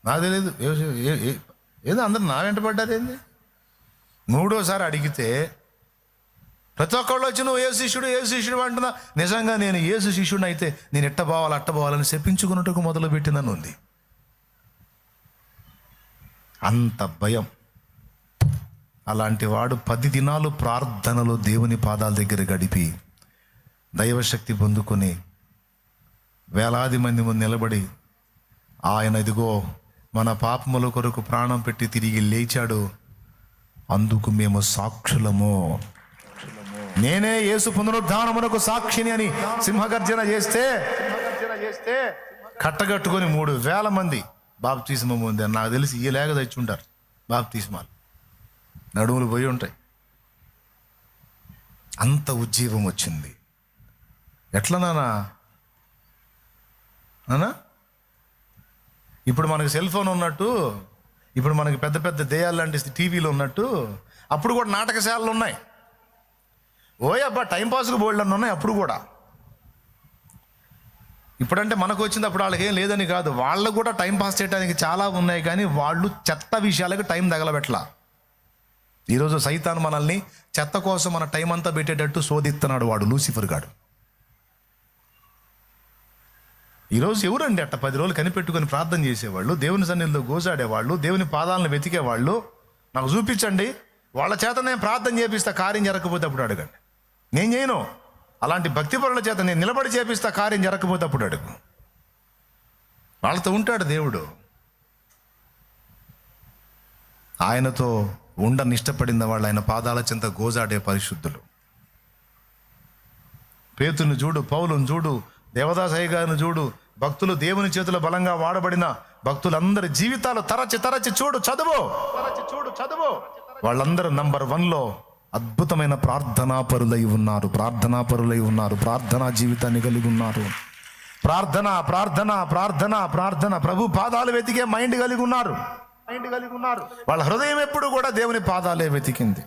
నాకు తెలియదు. ఏదో అందరు నా వెంట పడ్డారు ఏంది? 3వసారి అడిగితే ప్రతి ఒక్కళ్ళు వచ్చి నువ్వు యేసు శిష్యుడు అంటున్నా. నిజంగా నేను యేసు శిష్యుడిని అయితే నేను అట్ట పోవాలని చెప్పించుకున్నట్టుకు మొదలుపెట్టినను ఉంది. అంత భయం. అలాంటి వాడు 10 దినాలు ప్రార్థనలో దేవుని పాదాల దగ్గర గడిపి దైవశక్తి పొందుకొని వేలాది మంది ముందు నిలబడి ఆయన ఇదిగో మన పాపముల కొరకు ప్రాణం పెట్టి తిరిగి లేచాడు, అందుకు మేము సాక్షులము. నేనే యేసు పునరుద్ధానమునకు సాక్షిని అని సింహగర్జన చేస్తే కట్టగట్టుకొని 3,000 మంది బాప్తిస్మం ఉంది అని నాకు తెలిసి ఈ లేక తెచ్చుంటారు. బాప్తిస్మాలు నడుములు పోయి ఉంటాయి. అంత ఉజ్జీవం వచ్చింది. ఎట్లా నానా ఇప్పుడు మనకు సెల్ ఫోన్ ఉన్నట్టు, ఇప్పుడు మనకి పెద్ద పెద్ద దెయ్యాలు లాంటి టీవీలు ఉన్నట్టు అప్పుడు కూడా నాటకశాలలు ఉన్నాయి. ఓయబ్బా టైంపాస్కి బోల్డ్ అన్నీ ఉన్నాయి అప్పుడు కూడా. ఇప్పుడంటే మనకు వచ్చింది, అప్పుడు వాళ్ళకి ఏం లేదని కాదు, వాళ్ళకు కూడా టైం పాస్ చేయడానికి చాలా ఉన్నాయి. కానీ వాళ్ళు చెత్త విషయాలకు టైం తగలబెట్టలా. ఈరోజు సైతాన్ మనల్ని చెత్త కోసం మన టైం అంతా పెట్టేటట్టు శోధిస్తున్నాడు వాడు, లూసిఫర్ గాడు. ఈరోజు ఎవరండి అట్ట 10 రోజులు కనిపెట్టుకొని ప్రార్థన చేసేవాళ్ళు, దేవుని సన్నిధిలో గోజాడేవాళ్ళు, దేవుని పాదాలను వెతికేవాళ్ళు? నాకు చూపించండి, వాళ్ళ చేత నేను ప్రార్థన చేపిస్తా, కార్యం జరగకపోతే అప్పుడు అడగండి. నేను చేయను. అలాంటి భక్తిపరుల చేత నేను నిలబడి చేపిస్తా, కార్యం జరగకపోతే అప్పుడు అడుగు. వాళ్ళతో ఉంటాడు దేవుడు. ఆయనతో ఉండనిష్టపడిన వాళ్ళు ఆయన పాదాల చెంత గోజాడే పరిశుద్ధులు. పేతుని చూడు, పౌలుని చూడు, దేవదాసయ్య గారిని చూడు, భక్తులు దేవుని చేతుల బలంగా వాడబడిన భక్తులందరి జీవితాలు తరచి చూడు, చదువు. వాళ్ళందరూ నంబర్ 1లో అద్భుతమైన ప్రార్థనా పరులై ఉన్నారు. ప్రార్థనా జీవితాన్ని కలిగి ఉన్నారు. ప్రార్థన ప్రభు పాదాలు వెతికే మైండ్ కలిగి ఉన్నారు. వాళ్ళ హృదయం ఎప్పుడు కూడా దేవుని పాదాలే వెతికింది.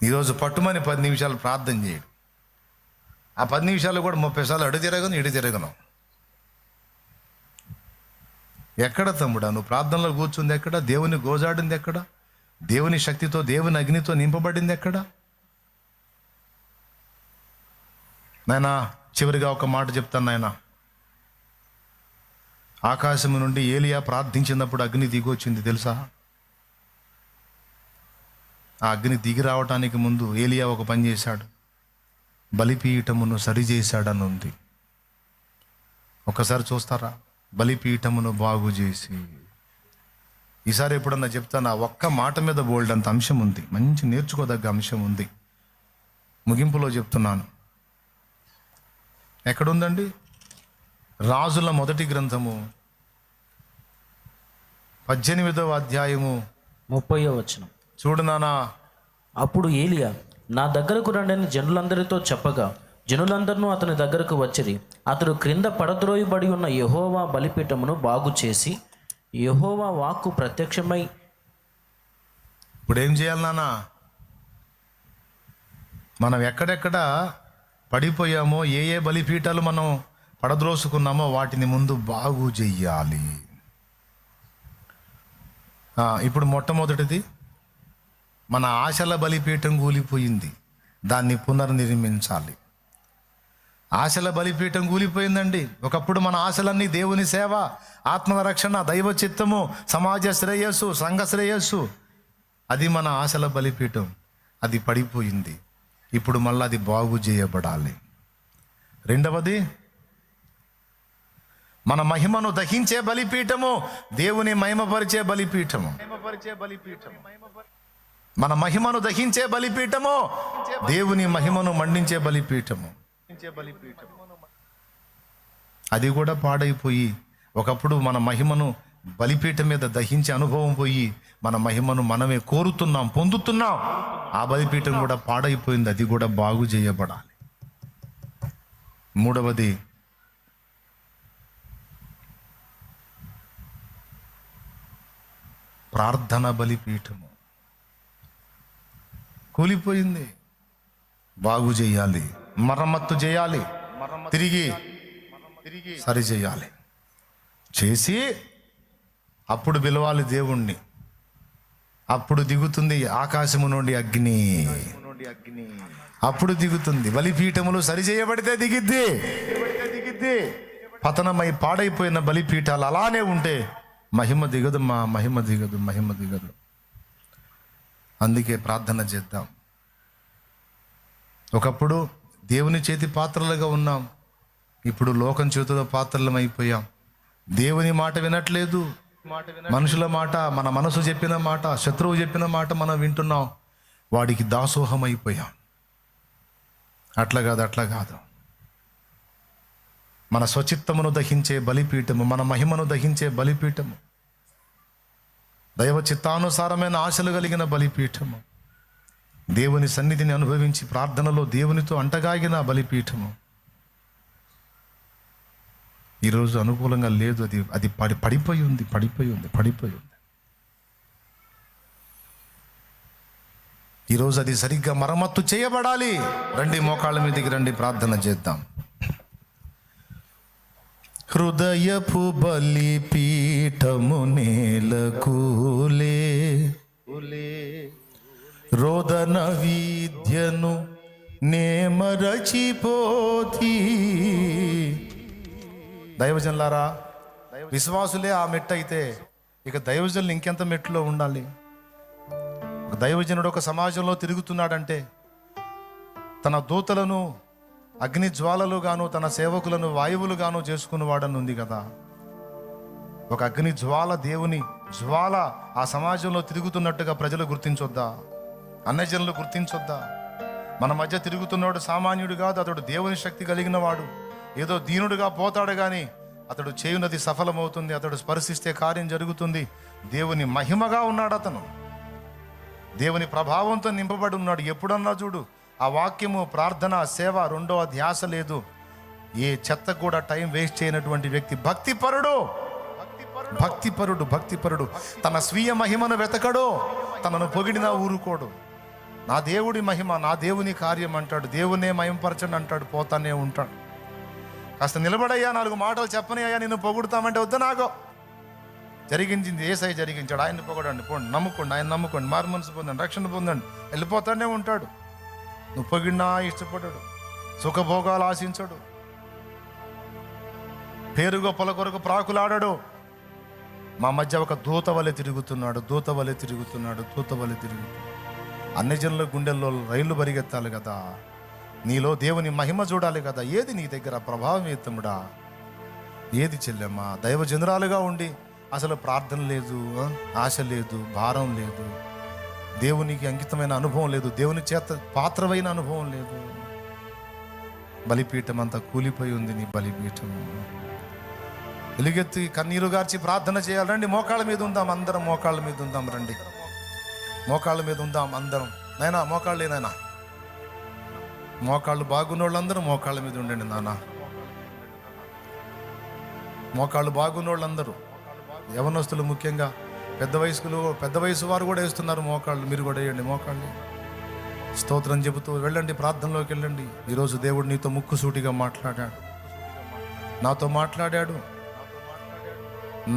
ఈరోజు పట్టుమని 10 నిమిషాలు ప్రార్థన చేయడు. ఆ 10 నిమిషాలు కూడా 30 సార్లు అడు తిరగను ఇటు తిరగను. ఎక్కడ తమ్ముడా నువ్వు ప్రార్థనలో కూర్చుంది? ఎక్కడ దేవుని గోజాడింది? ఎక్కడ దేవుని శక్తితో, దేవుని అగ్నితో నింపబడింది? ఎక్కడ? నాయనా చివరిగా ఒక మాట చెప్తాను నాయనా. ఆకాశము నుండి ఏలియా ప్రార్థించినప్పుడు అగ్ని దిగొచ్చింది తెలుసా? ఆ అగ్ని దిగి రావటానికి ముందు ఏలియా ఒక పని చేశాడు, బలిపీఠమును సరిచేశాడని ఉంది. ఒకసారి చూస్తారా? బలిపీఠమును బాగు చేసి. ఈసారి ఎప్పుడన్నా చెప్తాను, ఆ ఒక్క మాట మీద బోల్డ్ అంత అంశం ఉంది, మంచి నేర్చుకోదగ్గ అంశం ఉంది. ముగింపులో చెప్తున్నాను. ఎక్కడుందండి? రాజుల మొదటి గ్రంథము 18వ అధ్యాయము 30వ వచనం చూడు నానా. అప్పుడు ఏలియా నా దగ్గరకు రండని జనులందరితో చెప్పగా జనులందరూ అతని దగ్గరకు వచ్చిరి. అతడు క్రింద పడద్రోయబడి ఉన్న యెహోవా బలిపీఠమును బాగు చేసి యెహోవా వాక్కు ప్రత్యక్షమై. ఇప్పుడు ఏం చేయాలి నాన్న? మనం ఎక్కడెక్కడ పడిపోయామో, ఏ బలిపీఠాలు మనం పడద్రోసుకున్నామో వాటిని ముందు బాగు చెయ్యాలి. ఇప్పుడు మొట్టమొదటిది, మన ఆశల బలిపీఠం కూలిపోయింది, దాన్ని పునర్నిర్మించాలి. ఆశల బలిపీఠం కూలిపోయిందండి. ఒకప్పుడు మన ఆశలన్నీ దేవుని సేవ, ఆత్మల రక్షణ, దైవ చిత్తము, సమాజ శ్రేయస్సు, సంఘ శ్రేయస్సు, అది మన ఆశల బలిపీఠం. అది పడిపోయింది. ఇప్పుడు మళ్ళీ అది బాగు చేయబడాలి. రెండవది, మన మహిమను దహించే బలిపీఠము, దేవుని మహిమపరిచే బలిపీఠము. మన మహిమను దహించే బలిపీఠము, దేవుని మహిమను మండించే బలిపీఠము. అది కూడా పాడైపోయి, ఒకప్పుడు మన మహిమను బలిపీఠం మీద దహించే అనుభవం పోయి మన మహిమను మనమే కోరుతున్నాం, పొందుతున్నాం. ఆ బలిపీఠం కూడా పాడైపోయింది. అది కూడా బాగు చేయబడాలి. మూడవది, ప్రార్థన బలిపీఠము కూలిపోయింది. బాగు చేయాలి, మరమ్మత్తు చేయాలి, తిరిగి సరి చేయాలి. చేసి అప్పుడు పిలవాలి దేవుణ్ణి. అప్పుడు దిగుతుంది ఆకాశము నుండి అగ్ని. అప్పుడు దిగుతుంది. బలిపీఠములు సరి చేయబడితే దిగిద్ది. పతనమై పాడైపోయిన బలిపీఠాలు అలానే ఉంటే మహిమ దిగదు, మహిమ దిగదు. అందుకే ప్రార్థన చేద్దాం. ఒకప్పుడు దేవుని చేతి పాత్రలుగా ఉన్నాం, ఇప్పుడు లోకం చేతిలో పాత్రలం అయిపోయాం. దేవుని మాట వినట్లేదు. మనుషుల మాట, మన మనసు చెప్పిన మాట, శత్రువు చెప్పిన మాట మనం వింటున్నాం. వాడికి దాసోహం అయిపోయాం. అట్లా కాదు. మన స్వచిత్తమును దహించే బలిపీఠము, మన మహిమను దహించే బలిపీఠము, దైవ చిత్తానుసారమైన ఆశలు కలిగిన బలిపీఠము, దేవుని సన్నిధిని అనుభవించి ప్రార్థనలో దేవునితో అంటగాగిన బలిపీఠము ఈరోజు అనుకూలంగా లేదు. అది పడిపోయి ఉంది. ఈరోజు అది సరిగ్గా మరమ్మత్తు చేయబడాలి. రండి, మోకాళ్ళ మీదకి రండి, ప్రార్థన చేద్దాం. హృదయపు బలిపీఠము నేలకూలే, రోదన విద్యను నేమరచిపోతి. దైవజనులారా, విశ్వాసులే ఆ మెట్టు అయితే ఇక దైవజనులు ఇంకెంత మెట్టులో ఉండాలి? దైవజనుడు ఒక సమాజంలో తిరుగుతున్నాడంటే తన దూతలను అగ్ని జ్వాలలుగాను, తన సేవకులను వాయువులుగాను చేసుకునేవాడని ఉంది కదా. ఒక అగ్ని జ్వాల, దేవుని జ్వాల ఆ సమాజంలో తిరుగుతున్నట్టుగా ప్రజలు గుర్తించొద్దా? అన్యజనులు గుర్తించొద్దా? మన మధ్య తిరుగుతున్నాడు సామాన్యుడు కాదు, అతడు దేవుని శక్తి కలిగిన వాడు. ఏదో దీనుడుగా పోతాడు కానీ అతడు చేయునది సఫలమవుతుంది. అతడు స్పర్శిస్తే కార్యం జరుగుతుంది. దేవుని మహిమగా ఉన్నాడు అతను. దేవుని ప్రభావంతో నింపబడి ఉన్నాడు. ఎప్పుడన్నా చూడు, ఆ వాక్యము, ప్రార్థన, సేవ రెండో ధ్యాస లేదు. ఏ చెత్త కూడా టైం వేస్ట్ చేయనటువంటి వ్యక్తి భక్తిపరుడు. తన స్వీయ మహిమను వెతకడు, తనను పొగిడినా ఊరుకోడు. నా దేవుడి మహిమ, నా దేవుని కార్యం అంటాడు. దేవునే మహిమపరచండి అంటాడు, పోతానే ఉంటాడు. కాస్త నిలబడయ్యా, 4 మాటలు చెప్పని అయ్యా, నిన్ను పొగుడుతామంటే వద్ద నాగో. జరిగించింది ఏసై జరిగించాడు, ఆయన్ని పొగడండి, పోండి, నమ్ముకోండి, ఆయన నమ్ముకోండి, మారు మనసు పొందండి, రక్షణ పొందండి, వెళ్ళిపోతానే ఉంటాడు. నువ్వు పొగిడినా ఇష్టపడ్డాడు, సుఖభోగాలు ఆశించడు, పేరు గొప్పల కొరకు ప్రాకులాడాడు. మా మధ్య ఒక దూత వలె తిరుగుతున్నాడు. అన్ని జనుల గుండెల్లో రైళ్లు పరిగెత్తాలి కదా. నీలో దేవుని మహిమ చూడాలి కదా. ఏది నీ దగ్గర ప్రభావం తమ్ముడా? ఏది చెల్లెమ్మా? దైవజనురాలుగా ఉండి అసలు ప్రార్థన లేదు, ఆశ లేదు, భారం లేదు, దేవునికి అంకితమైన అనుభవం లేదు, దేవుని చేత పాత్రమైన అనుభవం లేదు. బలిపీఠం అంతా కూలిపోయి ఉంది. నీ బలిపీఠం ఎలుగెత్తి కన్నీరు గార్చి ప్రార్థన చేయాలండి. మోకాళ్ళ మీద ఉందాం అందరం, మోకాళ్ళ మీద ఉందాం. రండి, మోకాళ్ళ మీద ఉందాం అందరం. నాయనా మోకాళ్ళేనాయనా, మోకాళ్ళు బాగున్న వాళ్ళందరూ మోకాళ్ళ మీద ఉండండి నాన్న. మోకాళ్ళు బాగున్న వాళ్ళందరూ, యవనస్తులు ముఖ్యంగా, పెద్ద వయసు వారు కూడా వేస్తున్నారు మోకాళ్ళు. మీరు కూడా వేయండి మోకాళ్ళు. స్తోత్రం చెబుతూ వెళ్ళండి, ప్రార్థనలోకి వెళ్ళండి. ఈరోజు దేవుడు నీతో ముక్కుసూటిగా మాట్లాడాడు, నాతో మాట్లాడాడు.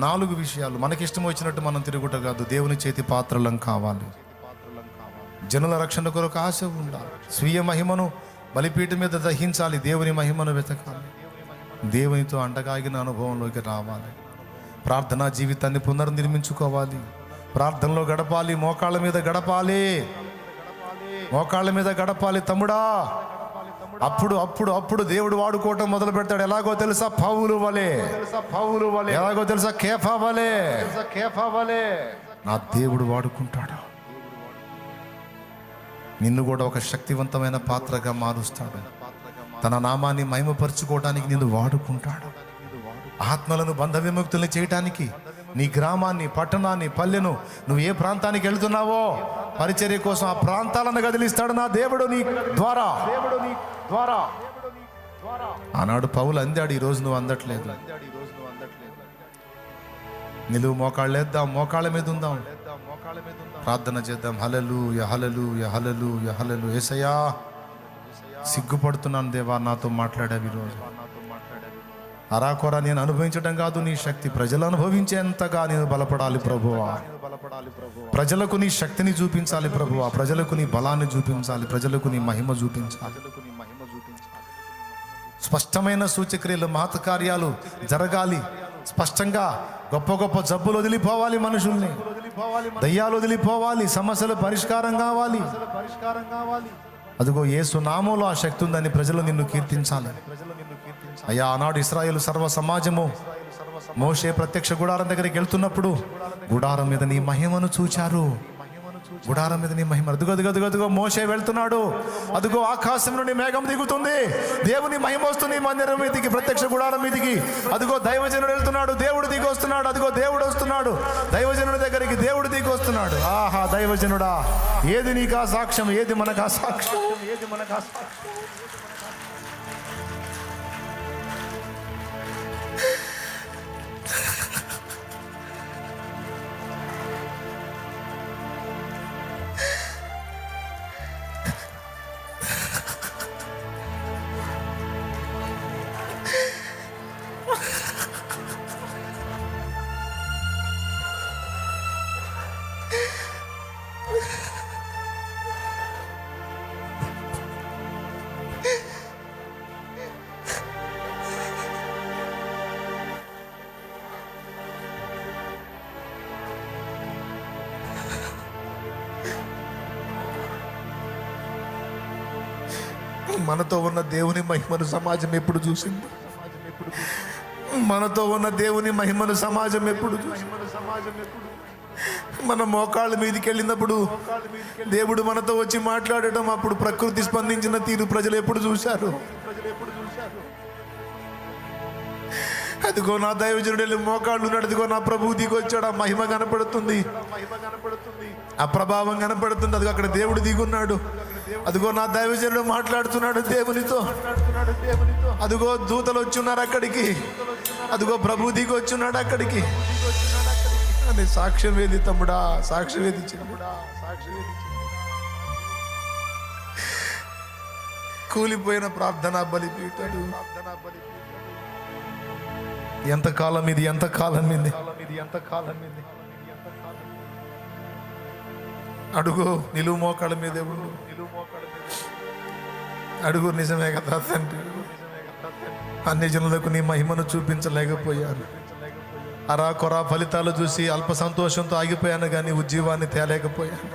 4 విషయాలు. మనకిష్టం వచ్చినట్టు మనం తిరుగుట కాదు, దేవుని చేతి పాత్రలం కావాలి. జనుల రక్షణ కొరకు ఆశ ఉండాలి. స్వీయ మహిమను బలిపీఠం మీద దహించాలి. దేవుని మహిమను వెతకాలి. దేవునితో అంటగాగిన అనుభవంలోకి రావాలి. ప్రార్థనా జీవితాన్ని పునర్నిర్మించుకోవాలి. ప్రార్థనలో గడపాలి, మోకాళ్ళ మీద గడపాలి తమ్ముడా. అప్పుడు దేవుడు వాడుకోవటం మొదలు పెడతాడు. ఎలాగో తెలుసా? పౌలు వలే. ఎలాగో తెలుసా? కేఫా వలే. నా దేవుడు వాడుకుంటాడు. నిన్ను కూడా ఒక శక్తివంతమైన పాత్రగా మారుస్తాడు. తన నామాన్ని మహిమపరుచుకోవడానికి నిన్ను వాడుకుంటాడు. ఆత్మలను బంధ విముక్తుల్ని చేయటానికి నీ గ్రామాన్ని, పట్టణాన్ని, పల్లెను, నువ్వు ఏ ప్రాంతానికి వెళ్తున్నావో పరిచర్య కోసం ఆ ప్రాంతాలను కదిలిస్తాడు నా దేవుడు నీ ద్వారా. ఆనాడు పౌలు అందాడు, ఈరోజు నువ్వు అందట్లేదు. నిలువు మోకాళ్ళేద్దాం, మోకాళ్ళ మీద ఉందాం, ప్రార్థన చేద్దాం. హల్లెలూయా. యేసయ్యా, సిగ్గుపడుతున్నాను దేవా, నాతో మాట్లాడావు ఈరోజు. అరాకొర నేను అనుభవించడం కాదు, నీ శక్తి ప్రజలు అనుభవించేంతగా నేను బలపడాలి ప్రభువా. ప్రజలకు నీ శక్తిని చూపించాలి ప్రభువా. ప్రజలకు నీ బలాన్ని చూపించాలి. ప్రజలకు నీ మహిమ చూపించాలి. స్పష్టమైన సూచక్రియలు, మహత్కార్యాలు జరగాలి. స్పష్టంగా గొప్ప జబ్బులు వదిలిపోవాలి, మనుషుల్ని దయ్యాలు వదిలిపోవాలి, సమస్యలు పరిష్కారం కావాలి. అదిగో యేసు నామంలో ఆ శక్తి ఉందని ప్రజలు నిన్ను కీర్తించాలి. అయ్యా, ఆనాడు ఇశ్రాయేలు సర్వ సమాజము మోషే ప్రత్యక్ష గుడారం దగ్గరికి వెళ్తున్నప్పుడు గుడారం మీద నీ మహిమను చూచారు. గుడారం మీద నీ మహిమ. అదుగో అదుగో అదుగో అదుగో మోషే వెళ్తున్నాడు. అదుగో ఆకాశం నుండి మేఘం దిగుతుంది, దేవుని మహిమ వస్తుంది మందిరం మీదికి, ప్రత్యక్ష గుడారం మీదికి. అదిగో దైవజనుడు వెళ్తున్నాడు, దేవుడు దిగి వస్తున్నాడు. అదిగో దేవుడు వస్తున్నాడు, దైవజనుడి దగ్గరికి దేవుడు దిగి వస్తున్నాడు. ఆహా దైవజనుడా, ఏది నీకా సాక్ష్యం, ఏది మనకా సాక్ష్యం, ఏది మనకా సాక్ష్యం. మనతో ఉన్న దేవుని మహిమను సమాజం ఎప్పుడు చూసింది? మనతో ఉన్న దేవుని మహిమను సమాజం ఎప్పుడు చూసింది? మన మోకాళ్ళ మీదకి వెళ్ళినప్పుడు దేవుడు మనతో వచ్చి మాట్లాడటం, అప్పుడు ప్రకృతి స్పందించిన తీరు ప్రజలు ఎప్పుడు చూశారు? అదిగో నా దైవజనుడు వెళ్ళి మోకాళ్ళు ఉన్నాడు, అదిగో నా ప్రభువు దిగి వచ్చాడు. ఆ మహిమ కనపడుతుంది, ఆ ప్రభావం కనపడుతుంది. అదిగో అక్కడ దేవుడు దిగున్నాడు. అదిగో నా దైవజనుడు మాట్లాడుతున్నాడు దేవునితో. అదిగో దూతలు వచ్చున్నారు అక్కడికి, అదిగో ప్రభు దిగి వచ్చున్నాడు అక్కడికి. అని సాక్ష్యం వేది తమ్ముడా, సాక్ష్యం వేది చిన్నముడా, సాక్ష్యం వేది. కూలిపోయిన ప్రార్థనా బలిపీఠాలు. ఎంతకాలం ఇది, ఎంతకాలం ఇది, ఎంతకాలం ఇది. అడుగు నిలువు మోకాళ్ళ మీదే ఉండు, అడుగు. నిజమే కదా తండ్రి, అన్ని జనులకు నీ మహిమను చూపించలేకపోయాను. అరా కొరా ఫలితాలు చూసి అల్ప సంతోషంతో ఆగిపోయాను, కానీ ఉజ్జీవాన్ని తేలేకపోయాను.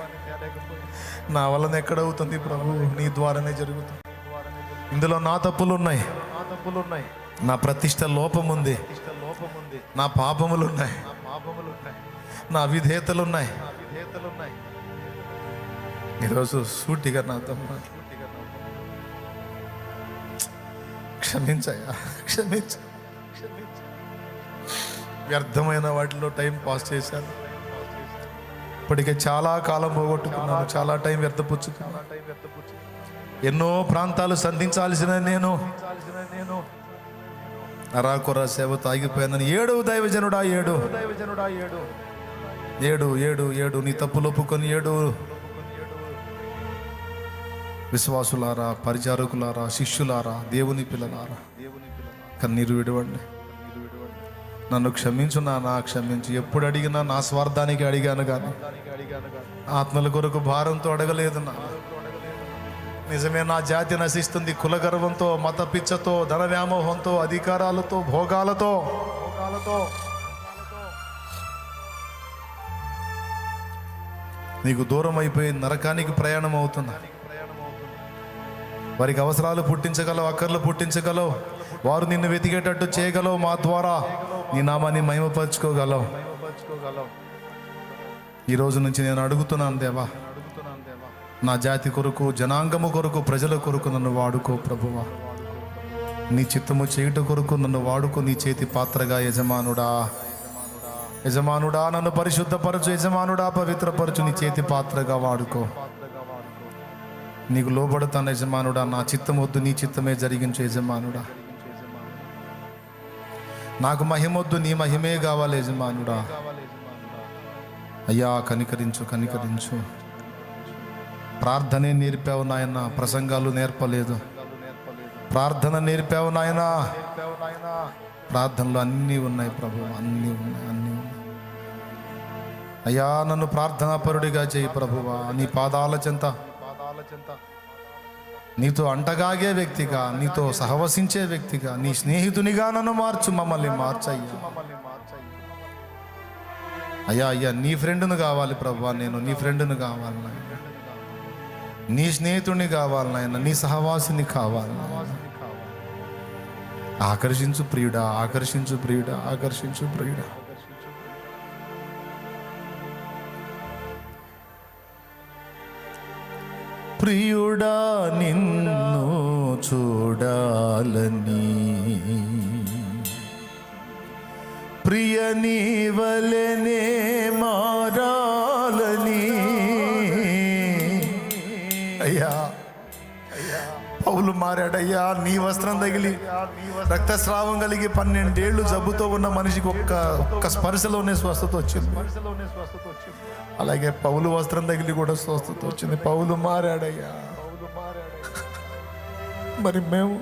నా వలన ఎక్కడవుతుంది ప్రభు? నీ ద్వారానే జరుగుతుంది. ఇందులో నా తప్పులు ఉన్నాయి, నా ప్రతిష్ట లోపం ఉంది, నా పాపములు ఉన్నాయి, నా అవిధేయతలు ఉన్నాయి. ఈరోజు సూటిగా నా తమ్ముడు క్షమించయ్యా, క్షమించ. వ్యర్థమైన వాటిలో టైం పాస్ చేశాను. ఇప్పటికే చాలా కాలం పోగొట్టుకున్నాను, చాలా టైం వ్యర్థపుచ్చుకున్నాను. ఎన్నో ప్రాంతాలు సంధించాల్సిన నేను అరాకొర సేవతో ఆగిపోయానని ఏడు దైవజనుడా, ఏడు ఏడు ఏడు ఏడు నీ తప్పులు ఒప్పుకొని ఏడు. విశ్వాసులారా, పరిచారకులారా, శిష్యులారా, దేవుని పిల్లలారా, కన్నీరు విడవండి. నన్ను క్షమించు నానా, క్షమించు. ఎప్పుడు అడిగినా నా స్వార్థానికి అడిగాను, కానీ ఆత్మల కొరకు భారంతో అడగలేదు నా. నిజమే, నా జాతి నశిస్తుంది కులగర్వంతో, మత పిచ్చతో, ధన వ్యామోహంతో, అధికారాలతో, భోగాలతో. నీకు దూరం అయిపోయి నరకానికి ప్రయాణం అవుతున్నా. వారికి అవసరాలు పుట్టించగలవు, అక్కర్లు పుట్టించగలవు, వారు నిన్ను వెతికేటట్టు చేయగలవు, మా ద్వారా నీ నామాన్ని మహిమపరచుకోగలవు. ఈ రోజు నుంచి నేను అడుగుతున్నాను దేవా, నా జాతి కొరకు, జనాంగము కొరకు, ప్రజల కొరకు నన్ను వాడుకో ప్రభువా. నీ చిత్తము చేయుట కొరకు నన్ను వాడుకో. నీ చేతి పాత్రగా యజమానుడా, యజమానుడా నన్ను పరిశుద్ధపరచు, యజమానుడా పవిత్రపరచు. నీ చేతి పాత్రగా వాడుకో. నీకు లోబడతాను యజమానుడా. నా చిత్తం వద్దు, నీ చిత్తమే జరిగించు యజమానుడా. నాకు మహిమొద్దు, నీ మహిమే కావాలి యజమానుడా. అయ్యా కనికరించు, కనికరించు. ప్రార్థనే నేర్పావు నాయన, ప్రసంగాలు నేర్పలేదు. ప్రార్థన నేర్పావు నాయన. ప్రార్థనలు అన్నీ ఉన్నాయి ప్రభు, అన్నీ ఉన్నాయి, అన్నీ ఉన్నాయి. అయ్యా నన్ను ప్రార్థనాపరుడిగా చేయి ప్రభువా. నీ పాదాల చెంత, నీతో అంటగాగే వ్యక్తిగా, నీతో సహవసించే వ్యక్తిగా, నీ స్నేహితునిగా నన్ను మార్చు. మమ్మల్ని మార్చయ్యా. అయ్యా అయ్యా నీ ఫ్రెండ్ను కావాలి ప్రభువా. నేను నీ ఫ్రెండ్ను కావాలి. నీ స్నేహితుడిని కావాలి నాయన, నీ సహవాసిని కావాలి నాయన. ఆకర్షించు ప్రియుడా, ఆకర్షించు ప్రియుడా, ఆకర్షించు ప్రియుడా. ప్రియుడా నిన్ను చూడాలని, ప్రియ నీ వలెనే మారాలని. అయ్యా పౌలు మారాడయ్యా. నీ వస్త్రం తగిలి రక్తస్రావం కలిగి 12 ఏళ్ళు జబ్బుతో ఉన్న మనిషికి ఒక్క స్పర్శలోనే స్వస్థత వచ్చింది. అలాగే పౌలు వస్త్రం తగిలి కూడా స్వస్థత వచ్చింది. పౌలు మారాడయ్యా. మరి మేము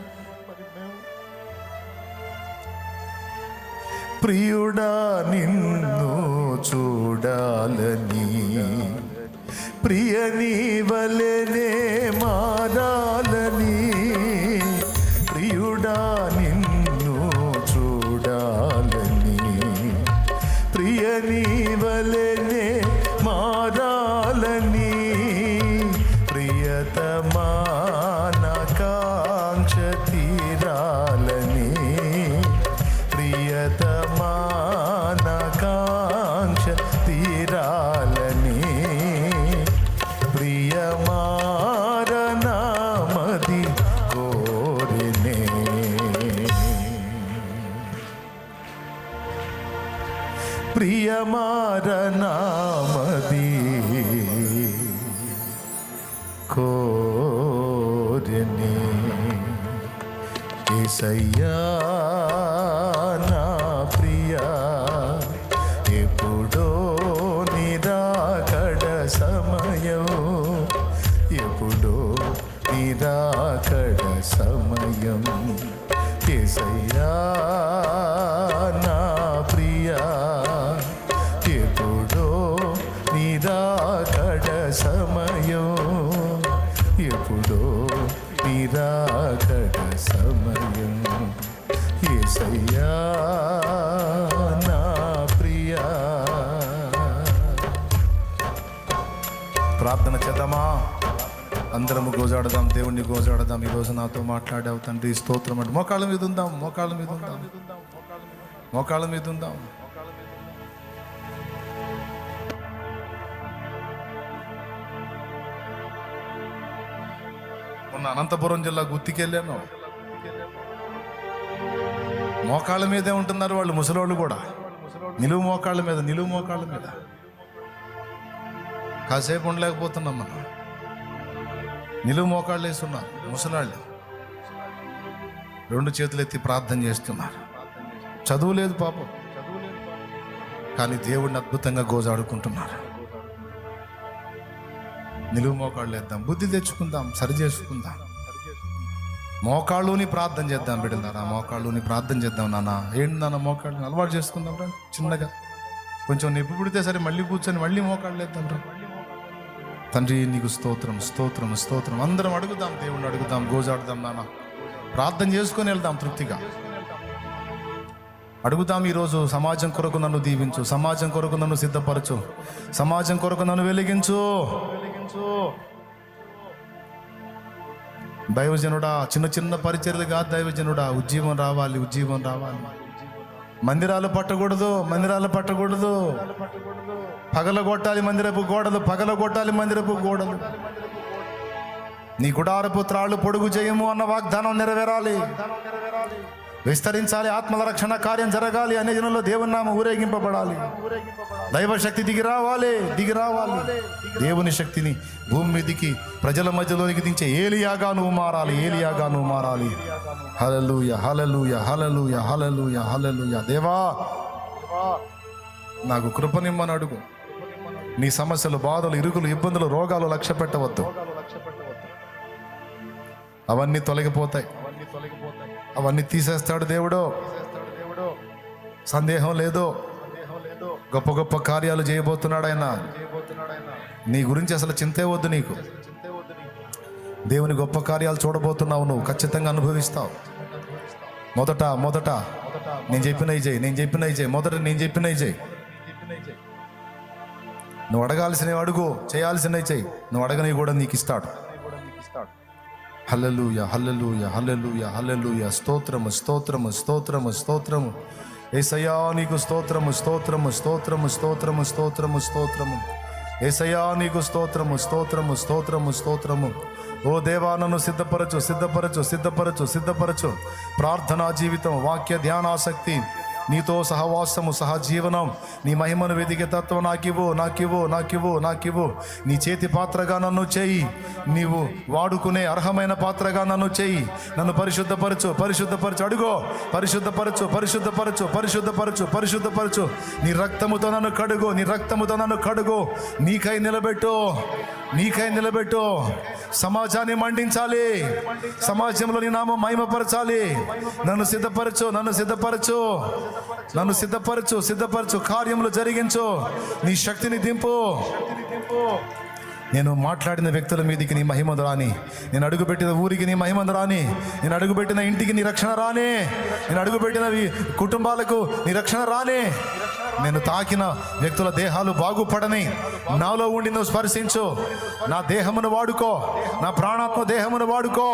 ప్రియుడా నిన్ను చూడాలని, ప్రియ నీ వలెనే మారాలని. ప్రియుడా నిన్ను చూడాలని, ప్రియ నీ వలెనే మారాలని. ప్రియతమా నా కాంక్ష తీరాలని, ప్రియతమా నా కాంక్ష తీరాలని. ప్రియమారనామది కోరినే, ప్రియమారనామది కోరినే. యేసయ్యా నా ప్రియా, ఎప్పుడో నిరాకడ సమయం, ఎప్పుడో నిరాకడ సమయం. యేసయ్యా నా ప్రియా, ఎప్పుడో నిరాకడ సమయం, ఎప్పుడో నిరాకడ సమయం. యేసయ్యా నా ప్రియా. ప్రార్థన చేద్దామా? అందరము గోజాడదాం, దేవుణ్ణి గోజాడదాం. ఈరోజు నాతో మాట్లాడావు తండ్రి, స్తోత్రం. అంటే మోకాళ్ళ మీద ఉందాం, మోకాళ్ళ మీద ఉందాం, మోకాళ్ళ మీద ఉందాం. మొన్న అనంతపురం జిల్లా గుత్తికెళ్ళాను. మోకాళ్ళ మీదే ఉంటున్నారు వాళ్ళు, ముసలోళ్ళు కూడా. నిలువు మోకాళ్ళ మీద, నిలువు మోకాళ్ళ మీద. కాసేపు ఉండలేకపోతున్నాం మనం. నిలువు మోకాళ్ళు వేస్తున్నారు ముసలాళ్ళు. 2 చేతులు ఎత్తి ప్రార్థన చేస్తున్నారు. చదువు లేదు పాపం, కానీ దేవుడిని అద్భుతంగా గోజాడుకుంటున్నారు. నిలువు మోకాళ్ళు వేద్దాం, బుద్ధి తెచ్చుకుందాం, సరి చేసుకుందాం. మోకాళ్ళుని ప్రార్థన చేద్దాం బిడ్డలారా, మోకాళ్ళుని ప్రార్థన చేద్దాం. నాన్న ఏంటి నాన్న మోకాళ్ళని అలవాటు చేసుకుందాం రా. చిన్నగా కొంచెం నొప్పి పుడితే సరే మళ్ళీ కూర్చొని మళ్ళీ మోకాళ్ళు వేద్దాం రా. తండ్రి నీకు స్తోత్రం, స్తోత్రం, స్తోత్రం. అందరం అడుగుదాం, దేవుణ్ణి అడుగుదాం, గోజాడుదాం నాన్న. ప్రార్థన చేసుకొని వెళ్దాం తృప్తిగా. అడుగుతాం ఈరోజు, సమాజం కొరకు నన్ను దీవించు, సమాజం కొరకు నన్ను సిద్ధపరచు, సమాజం కొరకు నన్ను వెలిగించు. దైవజనుడా, చిన్న చిన్న పరిచర్యలు కాదు దైవజనుడా, ఉజ్జీవం రావాలి, ఉజ్జీవం రావాలి. మందిరాలు పట్టకూడదు, మందిరాలు పట్టకూడదు. పగలగొట్టాలి మందిరపు గోడలు, పగలగొట్టాలి మందిరపు గోడలు. నీ గుడారపు త్రాళ్ళు పొడుగు చేయము అన్న వాగ్దానం నెరవేరాలి, విస్తరించాలి. ఆత్మల రక్షణ కార్యం జరగాలి. అన్ని జనుల్లో దేవుని నామం ఊరేగింపబడాలి. దైవశక్తి దిగి రావాలి, దిగి రావాలి. దేవుని శక్తిని భూమి మీదికి ప్రజల మధ్యలోనికి దించే ఏలియాగా నువ్వు మారాలి, ఏలియాగా నువ్వు మారాలి. హల్లెలూయా, హల్లెలూయా, హల్లెలూయా, హల్లెలూయా, హల్లెలూయా. దేవా నాకు కృపనిమ్మని అడుగు. నీ సమస్యలు, బాధలు, ఇరుకులు, ఇబ్బందులు, రోగాలు లక్ష్య పెట్టవద్దు. అవన్నీ తొలగిపోతాయి, అవన్నీ తీసేస్తాడు దేవుడు. సందేహం లేదు. గొప్ప గొప్ప కార్యాలు చేయబోతున్నాడు ఆయన. నీ గురించి అసలు చింతే వద్దు నీకు. దేవుని గొప్ప కార్యాలు చూడబోతున్నావు, నువ్వు ఖచ్చితంగా అనుభవిస్తావు. మొదట నేను చెప్పినవి చేయి, నేను చెప్పినవి చేయి, మొదట నేను చెప్పినవి చేయి. నువ్వు అడగాల్సినవి అడుగు, చేయాల్సినవి చేయి. నువ్వు అడగనివి కూడా నీకు ఇస్తాడు. హల్లెలూయా, హల్లెలూయా, హల్లెలూయా, హల్లెలూయా. స్తోత్రము, స్తోత్రము, స్తోత్రము, స్తోత్రము. యేసయ్యా నీకు స్తోత్రము, స్తోత్రము, స్తోత్రము, స్తోత్రము, స్తోత్రము, స్తోత్రము. యేసయ్యా నీకు స్తోత్రము, స్తోత్రము, స్తోత్రము, స్తోత్రము. ఓ దేవా, నన్ను సిద్ధపరచు, సిద్ధపరచు, సిద్ధపరచు, సిద్ధపరచు. ప్రార్థనా జీవితం, వాక్య ధ్యానాసక్తి, నీతో సహవాసము, సహజీవనం, నీ మహిమను వెదికే తత్వం నాకివ్వు, నాకివ్వు, నాకివ్వు, నాకివ్వు. నీ చేతి పాత్రగా నన్ను చేయి, నీవు వాడుకునే అర్హమైన పాత్రగా నన్ను చేయి. నన్ను పరిశుద్ధపరచు, పరిశుద్ధపరచు. అడుగో, పరిశుద్ధపరచు, పరిశుద్ధపరచు, పరిశుద్ధపరచు, పరిశుద్ధపరచు. నీ రక్తముతో నన్ను కడుగు, నీ రక్తముతో నన్ను కడుగు. నీకై నిలబెట్టు, నీకై నిలబెట్టు. సమాజాన్ని మండించాలి, సమాజంలో నీ నామం మహిమపరచాలి. నన్ను సిద్ధపరచు, నన్ను సిద్ధపరచు, నన్ను సిద్ధపరచు, సిద్ధపరచు. కార్యములు జరిగించు, నీ శక్తిని దింపు. నేను మాట్లాడిన వ్యక్తుల మీదకి నీ మహిమ రాని, నేను అడుగుపెట్టిన ఊరికి నీ మహిమ రాని, నేను అడుగుపెట్టిన ఇంటికి నీ రక్షణ రాని, నేను అడుగుపెట్టిన కుటుంబాలకు నీ రక్షణ రాని, నేను తాకిన వ్యక్తుల దేహాలు బాగుపడని నాలో ఉండి నువ్వు స్పర్శించు. నా దేహమును వాడుకో, నా ప్రాణాత్మ దేహమును వాడుకో.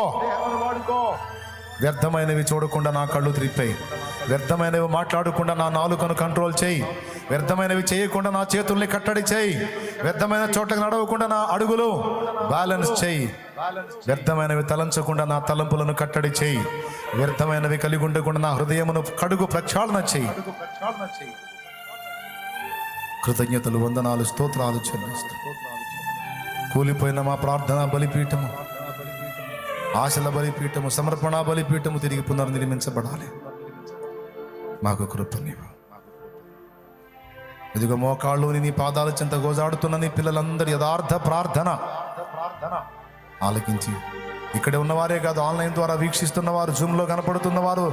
వ్యర్థమైనవి చూడకుండా నా కళ్ళు త్రిప్పాయి, వ్యర్థమైనవి మాట్లాడకుండా నా నాలుకను కంట్రోల్ చేయి, వ్యర్థమైనవి చేయకుండా నా చేతుల్ని కట్టడి చేయి, వ్యర్థమైన చోట్లకు నడవకుండా నా అడుగులు బ్యాలెన్స్ చేయి, వ్యర్థమైనవి తలంచకుండా నా తలంపులను కట్టడి చేయి, వ్యర్థమైనవి కలిగి ఉండకుండా నా హృదయమును కడుగు, ప్రక్షాళన చేయి. కృతజ్ఞతలు, వందనాలు, స్తోత్రాలు చెల్లిస్తూ కూలిపోయిన మా ప్రార్థన బలిపీఠము, ఆశల బలిపీఠము, సమర్పణ బలిపీఠము తిరిగి పునర్నిర్మించబడాలి. మాకు కృపనివ్వు. ఇదిగో మోకాళ్ళుని నీ పాదాల చెంత గోజాడుతున్న నీ పిల్లలందరి యథార్థ ప్రార్థన ఆలకించి, ఇక్కడే ఉన్నవారే కాదు, ఆన్లైన్ ద్వారా వీక్షిస్తున్నవారు, జూమ్లో కనపడుతున్నవారు,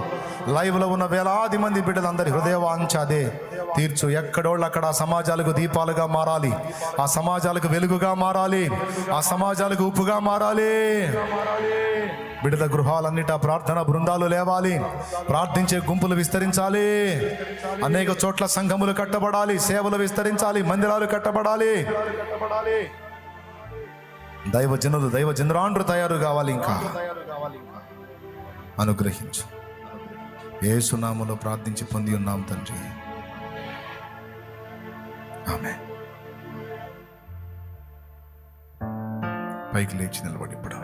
లైవ్లో ఉన్న వేలాది మంది బిడ్డలందరి హృదయవాంఛ అదే తీర్చు. ఎక్కడోళ్ళు అక్కడ ఆ సమాజాలకు దీపాలుగా మారాలి, ఆ సమాజాలకు వెలుగుగా మారాలి, ఆ సమాజాలకు ఉప్పుగా మారాలి. బిడ్డల గృహాలన్నిటా ప్రార్థన బృందాలు లేవాలి, ప్రార్థించే గుంపులు విస్తరించాలి, అనేక చోట్ల సంఘములు కట్టబడాలి, సేవలు విస్తరించాలి, మందిరాలు కట్టబడాలి. దైవజనులు, దైవజనురాండ్రు తయారు కావాలి. ఇంకా అనుగ్రహించు. యేసు నామములో ప్రార్థించి పొంది ఉన్నాం తండ్రి, ఆమేన్. పైకి లేచి నిలబడి ఇప్పుడు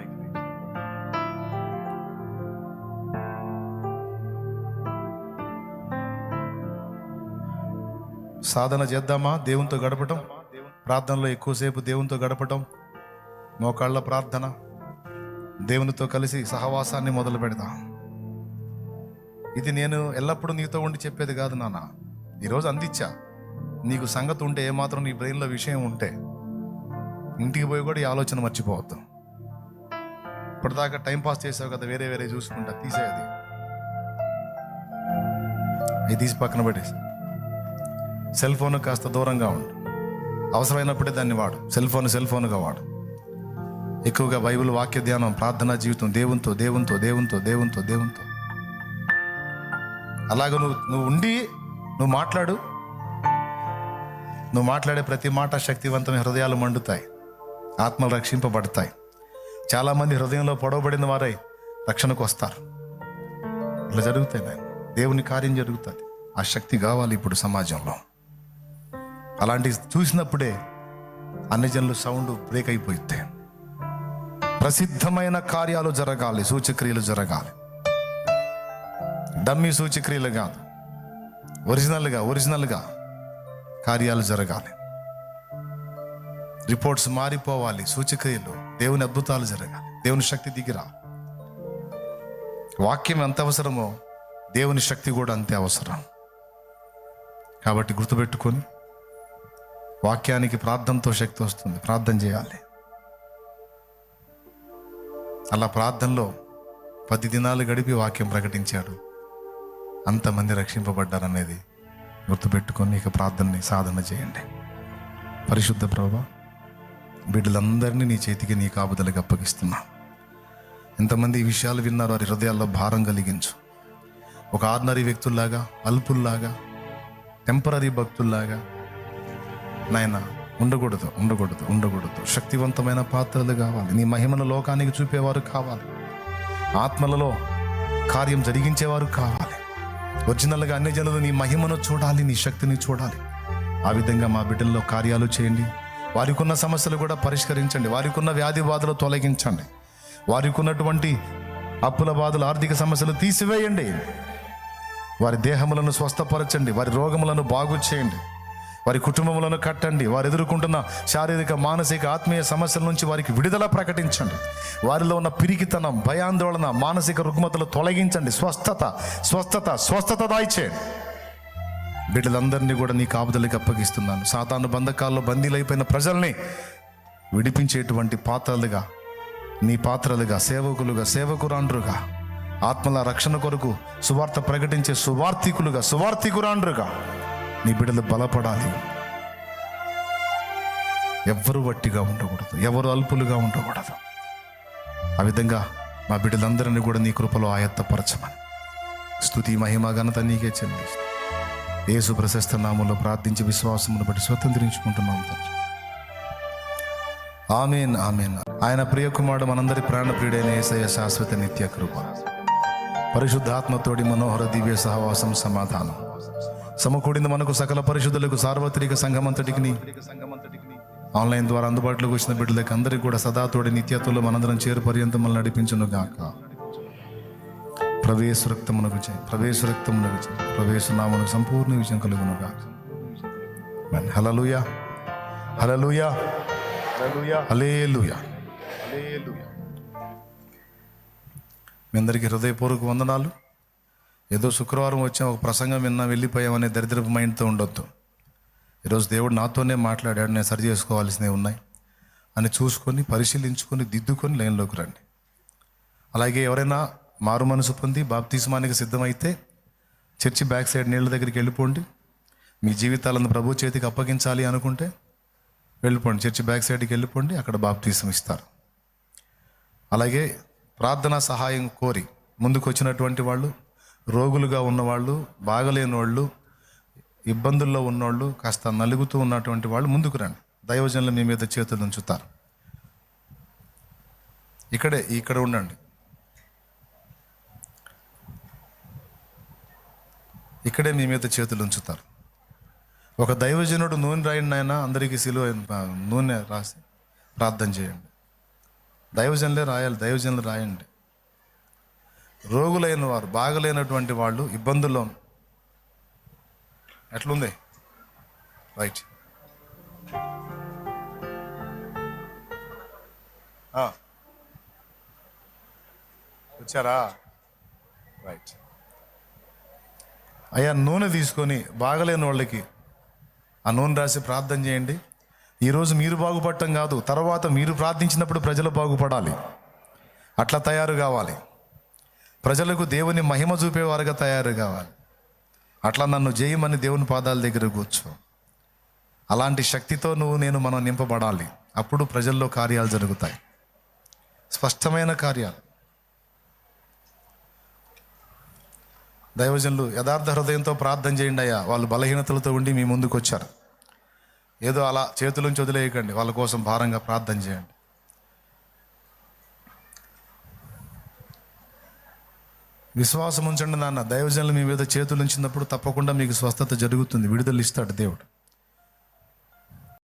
సాధన చేద్దామా? దేవునితో గడపటం, ప్రార్థనలో ఎక్కువసేపు దేవునితో గడపటం, మోకాళ్ళ ప్రార్థన, దేవునితో కలిసి సహవాసాన్ని మొదలు పెడదాం. ఇది నేను ఎల్లప్పుడూ నీతో ఉండి చెప్పేది కాదు నాన్న, ఈరోజు అందించా. నీకు సంగతి ఉంటే, ఏమాత్రం నీ బ్రెయిన్లో విషయం ఉంటే, ఇంటికి పోయి కూడా ఈ ఆలోచన మర్చిపోవద్దు. ఇప్పటిదాకా టైంపాస్ చేసావు కదా, వేరే వేరే చూసుకుంటా, తీసేది ఇది తీసి పక్కన పెట్టేసి సెల్ ఫోన్ కాస్త దూరంగా ఉండు. అవసరమైనప్పుడే దాన్ని వాడు. సెల్ ఫోన్గా వాడు. ఎక్కువగా బైబిల్, వాక్య ధ్యానం, ప్రార్థనా జీవితం, దేవునితో దేవునితో దేవునితో దేవునితో దేవునితో అలాగ నువ్వు ఉండి నువ్వు మాట్లాడు. నువ్వు మాట్లాడే ప్రతి మాట శక్తివంతమైన, హృదయాలు మండుతాయి, ఆత్మలు రక్షింపబడతాయి. చాలామంది హృదయంలో పొడవబడిన వారై రక్షణకు వస్తారు. ఇట్లా జరుగుతాయి నాయన, దేవుని కార్యం జరుగుతుంది. ఆ శక్తి కావాలి ఇప్పుడు సమాజంలో. అలాంటి చూసినప్పుడే అన్ని జనులు సౌండ్ బ్రేక్ అయిపోయితే, ప్రసిద్ధమైన కార్యాలు జరగాలి, సూచక్రియలు జరగాలి. డమ్మీ సూచక్రియలు కాదు, ఒరిజినల్గా కార్యాలు జరగాలి. రిపోర్ట్స్ మారిపోవాలి, సూచక్రియలు, దేవుని అద్భుతాలు జరగాలి, దేవుని శక్తి దిగిరా. వాక్యం ఎంత అవసరమో దేవుని శక్తి కూడా అంతే అవసరం. కాబట్టి గుర్తుపెట్టుకొని, వాక్యానికి ప్రార్థనతో శక్తి వస్తుంది. ప్రార్థన చేయాలి. అలా ప్రార్థనలో 10 దినాలు గడిపి వాక్యం ప్రకటించాడు, అంతమంది రక్షింపబడ్డారనేది గుర్తుపెట్టుకొని ఇక ప్రార్థనని సాధన చేయండి. పరిశుద్ధ ప్రభువా, బిడ్డలందరినీ నీ చేతికి, నీ కాపుదలకు అప్పగిస్తున్నా. ఎంతమంది ఈ విషయాలు విన్నారో వారి హృదయాల్లో భారం కలిగించు. ఒక ఆర్డినరీ వ్యక్తుల్లాగా, అల్పుల్లాగా, టెంపరీ భక్తుల్లాగా నాయన ఉండకూడదు. శక్తివంతమైన పాత్రలు కావాలి. నీ మహిమను లోకానికి చూపేవారు కావాలి. ఆత్మలలో కార్యం జరిగించేవారు కావాలి. ఒరిజినల్గా అన్ని జనులు నీ మహిమను చూడాలి, నీ శక్తిని చూడాలి. ఆ విధంగా మా బిడ్డల్లో కార్యాలు చేయండి. వారికి ఉన్న సమస్యలు కూడా పరిష్కరించండి. వారికి ఉన్న వ్యాధి బాధలు తొలగించండి. వారికి ఉన్నటువంటి అప్పుల బాధలు, ఆర్థిక సమస్యలు తీసివేయండి. వారి దేహములను స్వస్థపరచండి. వారి రోగములను బాగు చేయండి. వారి కుటుంబములను కట్టండి. వారు ఎదుర్కొంటున్న శారీరక, మానసిక, ఆత్మీయ సమస్యల నుంచి వారికి విడుదల ప్రకటించండి. వారిలో ఉన్న పిరికితనం, భయాందోళన, మానసిక రుగ్మతలు తొలగించండి. స్వస్థత దాయిచేయండి. బిడ్డలందరినీ కూడా నీ కాపుదలకి అప్పగిస్తున్నాను. సాతాను బంధకాల్లో బందీలైపోయిన ప్రజల్ని విడిపించేటువంటి పాత్రలుగా, నీ పాత్రలుగా, సేవకులుగా, సేవకురాండ్రుగా, ఆత్మల రక్షణ కొరకు సువార్త ప్రకటించే సువార్థికులుగా, సువార్థికురాండ్రుగా నీ బిడ్డలు బలపడాలి. ఎవ్వరు వట్టిగా ఉండకూడదు, ఎవరు అల్పులుగా ఉండకూడదు. ఆ విధంగా మా బిడ్డలందరినీ కూడా నీ కృపలో ఆయత్తపరచమని స్తుతి, మహిమ, ఘనత నీకే చెల్లిస్తాం. యేసు ప్రశస్త నామములో ప్రార్థించి విశ్వాసమును బట్టి స్వతంత్రించుకుంటున్నాం తండ్రి. ఆమేన్, ఆమేన్. ఆయన ప్రియకుమారుడు, మనందరి ప్రాణ ప్రియుడైన యేసయ్య శాశ్వత నిత్య కృప, పరిశుద్ధాత్మతోడి మనోహర దివ్య సహవాసం, సమాధానం సమకూడిన మనకు సకల పరిశుద్ధులకు, సార్వత్రిక సంఘమంతటికి, ఆన్లైన్ ద్వారా అందుబాటులోకి వచ్చిన బిడ్డలకు అందరికీ కూడా సదాతోడి నిత్యత్వంలో మనందరం చేరు పర్యంతం మనల్ని నడిపించును గాక. ప్రవేశరక్తమునకు జయ, ప్రవేశరక్తమునకు జయ, ప్రవేశనామమునకు సంపూర్ణ విజయం కలుగును గాక. హల్లెలూయా, హల్లెలూయా, హల్లెలూయా, హల్లెలూయా, హల్లెలూయా. మీ అందరికీ హృదయపూర్వక వందనాలు. ఏదో శుక్రవారం వచ్చాం, ఒక ప్రసంగం విన్నా, వెళ్ళిపోయామనే దరిద్రపు మైండ్తో ఉండొద్దు. ఈరోజు దేవుడు నాతోనే మాట్లాడాడు, నేను సరి చేసుకోవాల్సినవి ఉన్నాయి అని చూసుకొని, పరిశీలించుకొని, దిద్దుకొని లైన్లోకి రండి. అలాగే ఎవరైనా మారు మనసు పొంది బాప్తిస్మానికి సిద్ధమైతే చర్చి బ్యాక్ సైడ్ నీళ్ళ దగ్గరికి వెళ్ళిపోండి. మీ జీవితాలను ప్రభు చేతికి అప్పగించాలి అనుకుంటే వెళ్ళిపోండి, చర్చి బ్యాక్ సైడ్కి వెళ్ళిపోండి, అక్కడ బాప్తిసం ఇస్తారు. అలాగే ప్రార్థనా సహాయం కోరి ముందుకు వచ్చినటువంటి వాళ్ళు, రోగులుగా ఉన్నవాళ్ళు, బాగలేని వాళ్ళు, ఇబ్బందుల్లో ఉన్నవాళ్ళు, కాస్త నలుగుతూ ఉన్నటువంటి వాళ్ళు ముందుకు రండి. దైవజనులు మీ మీద చేతులు ఉంచుతారు. ఇక్కడ ఉండండి. ఇక్కడే మీ మీద చేతులు ఉంచుతారు. ఒక దైవజనుడు నూనె రాయండి ఆయన, అందరికీ సిలువ నూనె రాసి ప్రార్థన చేయండి. దైవజనులే రాయాలి, దైవజనులు రాయండి. రోగులైన వారు, బాగలేనటువంటి వాళ్ళు, ఇబ్బందుల్లో ఎట్లుంది? రైట్. వచ్చారా? రైట్. అయ్యా, నూనె తీసుకొని బాగలేని వాళ్ళకి ఆ నూనె రాసి ప్రార్థన చేయండి. ఈరోజు మీరు బాగుపడటం కాదు, తర్వాత మీరు ప్రార్థించినప్పుడు ప్రజలు బాగుపడాలి. అట్లా తయారు కావాలి. ప్రజలకు దేవుని మహిమ చూపేవారుగా తయారు కావాలి. అట్లా నన్ను చేయమని దేవుని పాదాల దగ్గర కూర్చో. అలాంటి శక్తితో మనం నింపబడాలి. అప్పుడు ప్రజల్లో కార్యాలు జరుగుతాయి, స్పష్టమైన కార్యాలు. దైవజనులు యథార్థ హృదయంతో ప్రార్థన చేయండి అయ్యా. వాళ్ళు బలహీనతలతో ఉండి మీ ముందుకు వచ్చారు. ఏదో అలా చేతులుంచి వదిలేయకండి, వాళ్ళ కోసం భారంగా ప్రార్థన చేయండి. విశ్వాసం ఉంచండి నాన్న. దైవజనులు మీ మీద చేతులు ఉంచినప్పుడు తప్పకుండా మీకు స్వస్థత జరుగుతుంది, విడుదల ఇస్తాడు దేవుడు.